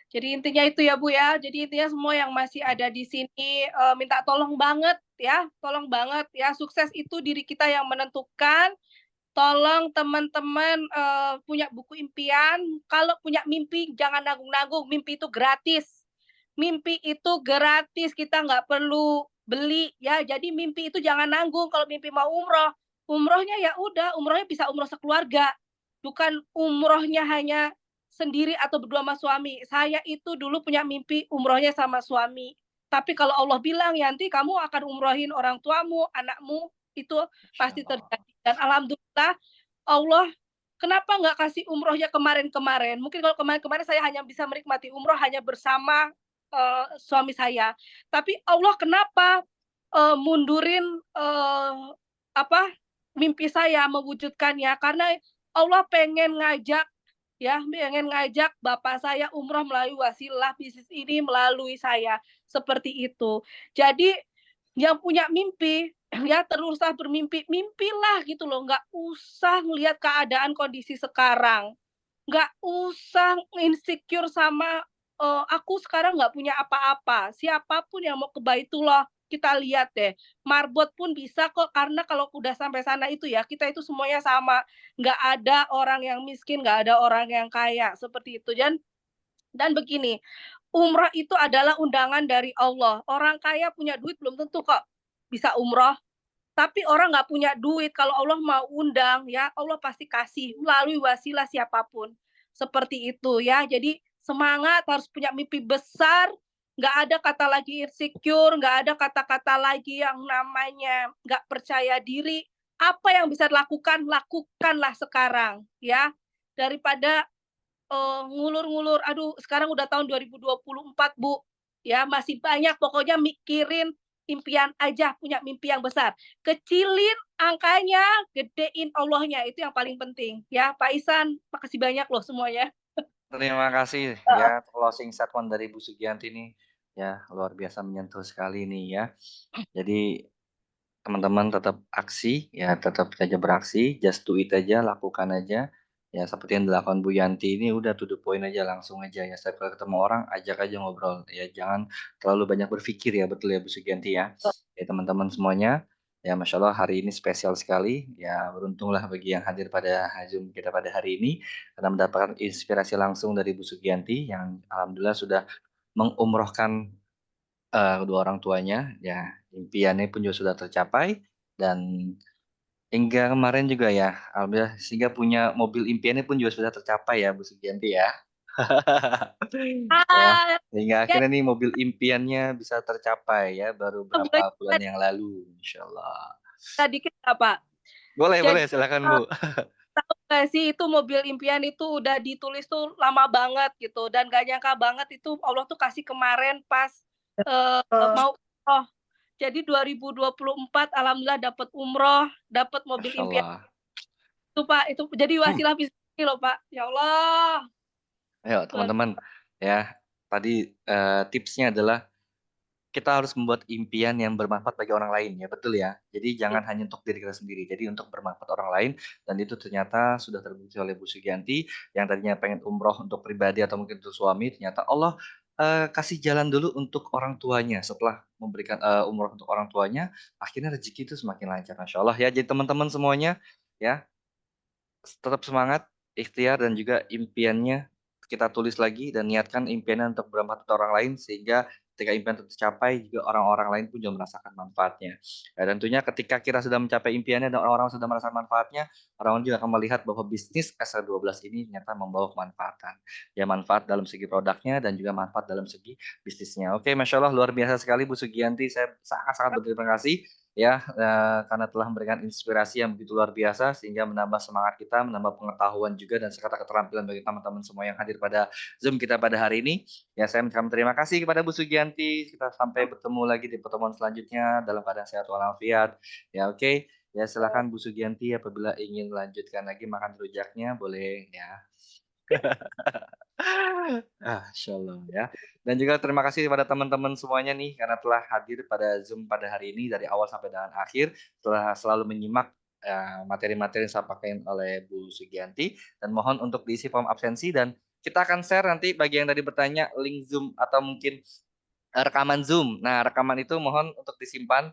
A: Jadi intinya itu ya Bu ya. Jadi intinya semua yang masih ada di sini minta tolong banget ya. Tolong banget ya. Sukses itu diri kita yang menentukan. tolong teman-teman punya buku impian. Kalau punya mimpi jangan nanggung-nanggung. Mimpi itu gratis. Mimpi itu gratis. Kita nggak perlu beli ya. Jadi mimpi itu jangan nanggung. Kalau mimpi mau umroh, umrohnya ya udah, umrohnya bisa umroh sekeluarga. Bukan umrohnya hanya sendiri atau berdua sama suami. Saya itu dulu punya mimpi umrohnya sama suami. Tapi kalau Allah bilang, Yanti kamu akan umrohin orang tuamu, anakmu, itu pasti terjadi. Dan alhamdulillah Allah kenapa nggak kasih umrohnya kemarin-kemarin? Mungkin kalau kemarin-kemarin saya hanya bisa menikmati umroh hanya bersama suami saya. Tapi Allah kenapa mundurin apa mimpi saya mewujudkannya? Karena Allah pengen ngajak bapak saya umroh melalui wasilah bisnis ini melalui saya seperti itu. Jadi yang punya mimpi ya teruslah bermimpi, mimpilah gitu loh, nggak usah ngelihat keadaan kondisi sekarang, nggak usah insecure sama aku sekarang nggak punya apa-apa. Siapapun yang mau ke Baitullah kita lihat deh, marbot pun bisa kok karena kalau udah sampai sana itu ya kita itu semuanya sama, nggak ada orang yang miskin, nggak ada orang yang kaya seperti itu. Dan begini, umroh itu adalah undangan dari Allah. Orang kaya punya duit belum tentu kok bisa umroh. Tapi orang nggak punya duit, kalau Allah mau undang, ya Allah pasti kasih melalui wasilah siapapun. Seperti itu ya. Jadi semangat, harus punya mimpi besar. Nggak ada kata lagi insecure, nggak ada kata-kata lagi yang namanya nggak percaya diri. Apa yang bisa dilakukan, lakukanlah sekarang ya. Daripada ngulur-ngulur, aduh sekarang udah tahun 2024 Bu, ya masih banyak pokoknya mikirin impian aja, punya mimpi yang besar. Kecilin angkanya, gedein Allahnya, itu yang paling penting ya. Pak Isan, makasih banyak loh semuanya.
C: Terima kasih ya closing statement dari Bu Sugianti ini ya luar biasa menyentuh sekali nih ya. Jadi teman-teman tetap aksi ya, tetap saja beraksi, just do it aja, lakukan aja. Ya seperti yang dilakukan Bu Yanti ini udah to the point aja, langsung aja ya. Setiap kali ketemu orang ajak aja ngobrol ya, jangan terlalu banyak berpikir ya, betul ya Bu Sugianti ya. Ya teman-teman semuanya, ya Masya Allah hari ini spesial sekali. Ya beruntunglah bagi yang hadir pada Zoom kita pada hari ini karena mendapatkan inspirasi langsung dari Bu Sugianti yang alhamdulillah sudah mengumrohkan kedua orang tuanya, ya impiannya pun juga sudah tercapai dan hingga kemarin juga ya, alhamdulillah sehingga punya mobil impiannya pun juga sudah tercapai ya Bu Sugianti ya. Ya,
A: Ah,
C: hingga
A: ya,
C: akhirnya nih mobil impiannya bisa tercapai ya baru
A: boleh
C: beberapa bulan yang lalu, insyaallah.
A: cerita dikit nggak Pak?
C: Boleh
A: Jadi
C: boleh silakan Bu.
A: tahu nggak sih itu mobil impian itu udah ditulis tuh lama banget gitu dan gak nyangka banget itu Allah tuh kasih kemarin pas mau umroh. Jadi 2024 alhamdulillah dapat umroh, dapat mobil
C: Masya
A: impian
C: Allah.
A: itu Pak, itu jadi wasilah bisnis loh Pak. Ya Allah.
C: Ayo teman-teman ya tadi tipsnya adalah kita harus membuat impian yang bermanfaat bagi orang lain ya, betul ya. Jadi jangan hanya untuk diri kita sendiri, jadi untuk bermanfaat orang lain dan itu ternyata sudah terbukti oleh Bu Sugianti yang tadinya pengen umroh untuk pribadi atau mungkin untuk suami, ternyata Allah kasih jalan dulu untuk orang tuanya. Setelah memberikan umroh untuk orang tuanya, akhirnya rezeki itu semakin lancar, Masya Allah ya. Jadi teman-teman semuanya ya tetap semangat, ikhtiar dan juga impiannya kita tulis lagi dan niatkan impiannya untuk bermanfaat untuk orang lain sehingga ketika impian itu tercapai juga orang-orang lain pun juga merasakan manfaatnya. Ya, tentunya ketika kita sudah mencapai impiannya dan orang-orang sudah merasakan manfaatnya, orang-orang juga akan melihat bahwa bisnis SR12 ini ternyata membawa kemanfaatan. Ya manfaat dalam segi produknya dan juga manfaat dalam segi bisnisnya. Oke, Masya Allah luar biasa sekali Bu Sugianti. Saya sangat-sangat berterima kasih ya karena telah memberikan inspirasi yang begitu luar biasa sehingga menambah semangat kita, menambah pengetahuan juga dan serta keterampilan bagi teman-teman semua yang hadir pada Zoom kita pada hari ini. Ya saya mengucapkan terima kasih kepada Bu Sugianti. Kita sampai bertemu lagi di pertemuan selanjutnya dalam keadaan sehat walafiat. Ya oke. Ya silakan Bu Sugianti apabila ingin melanjutkan lagi makan rujaknya boleh ya. Masya Allah ya. Dan juga terima kasih kepada teman-teman semuanya nih karena telah hadir pada Zoom pada hari ini dari awal sampai dengan akhir, telah selalu menyimak materi-materi yang disampaikan oleh Bu Sugianti dan mohon untuk diisi form absensi dan kita akan share nanti bagi yang tadi bertanya link Zoom atau mungkin rekaman Zoom. Nah, rekaman itu mohon untuk disimpan.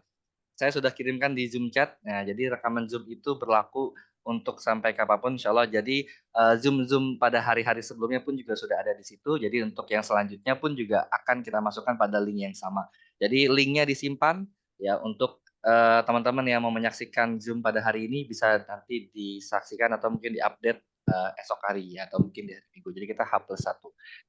C: Saya sudah kirimkan di Zoom chat. Nah, jadi rekaman Zoom itu berlaku untuk sampai kapanpun insya Allah. Jadi Zoom pada hari-hari sebelumnya pun juga sudah ada di situ. Jadi untuk yang selanjutnya pun juga akan kita masukkan pada link yang sama. Jadi linknya disimpan ya untuk teman-teman yang mau menyaksikan Zoom pada hari ini bisa nanti disaksikan atau mungkin diupdate esok hari ya, atau mungkin di hari Minggu. Jadi kita H+1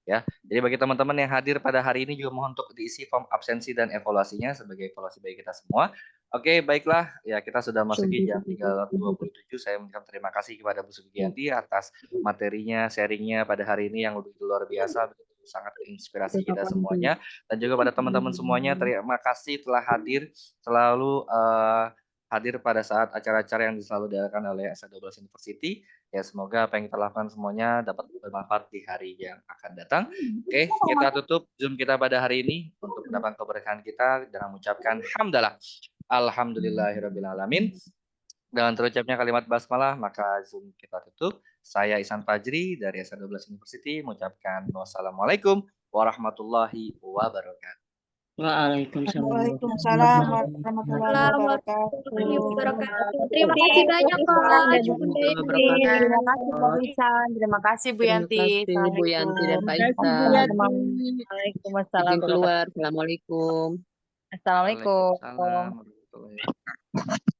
C: ya. Jadi bagi teman-teman yang hadir pada hari ini juga mohon untuk diisi form absensi dan evaluasinya sebagai evaluasi bagi kita semua. Oke, baiklah ya, kita sudah masuki jam 3.27. Saya mengucapkan terima kasih kepada Bu Sugianti atas materinya, sharingnya pada hari ini yang begitu luar biasa, begitu sangat menginspirasi kita semuanya, dan juga pada teman-teman semuanya terima kasih telah hadir, selalu hadir pada saat acara-acara yang selalu diadakan oleh SA12 University. Ya, semoga apa yang kita lakukan semuanya dapat bermanfaat di hari yang akan datang. Oke, kita tutup Zoom kita pada hari ini untuk mendapatkan keberkahan kita dengan mengucapkan hamdalah. Alhamdulillahirrabbilalamin. Dengan terucapnya kalimat basmalah, maka Zoom kita tutup. Saya Ihsan Fajri dari SA12 University mengucapkan wassalamualaikum warahmatullahi wabarakatuh.
F: Waalaikumsalam warahmatullahi wabarakatuh.
G: Terima kasih banyak Kak Bunda Yanti.
I: Terima kasih Pak Ihsan, terima kasih Bu Yanti.
J: Terima kasih Bu Yanti dan Pak Ihsan.
I: Waalaikumsalam.
J: Izin keluar. Assalamualaikum.
I: Assalamualaikum.
C: Waalaikumsalam warahmatullahi wabarakatuh.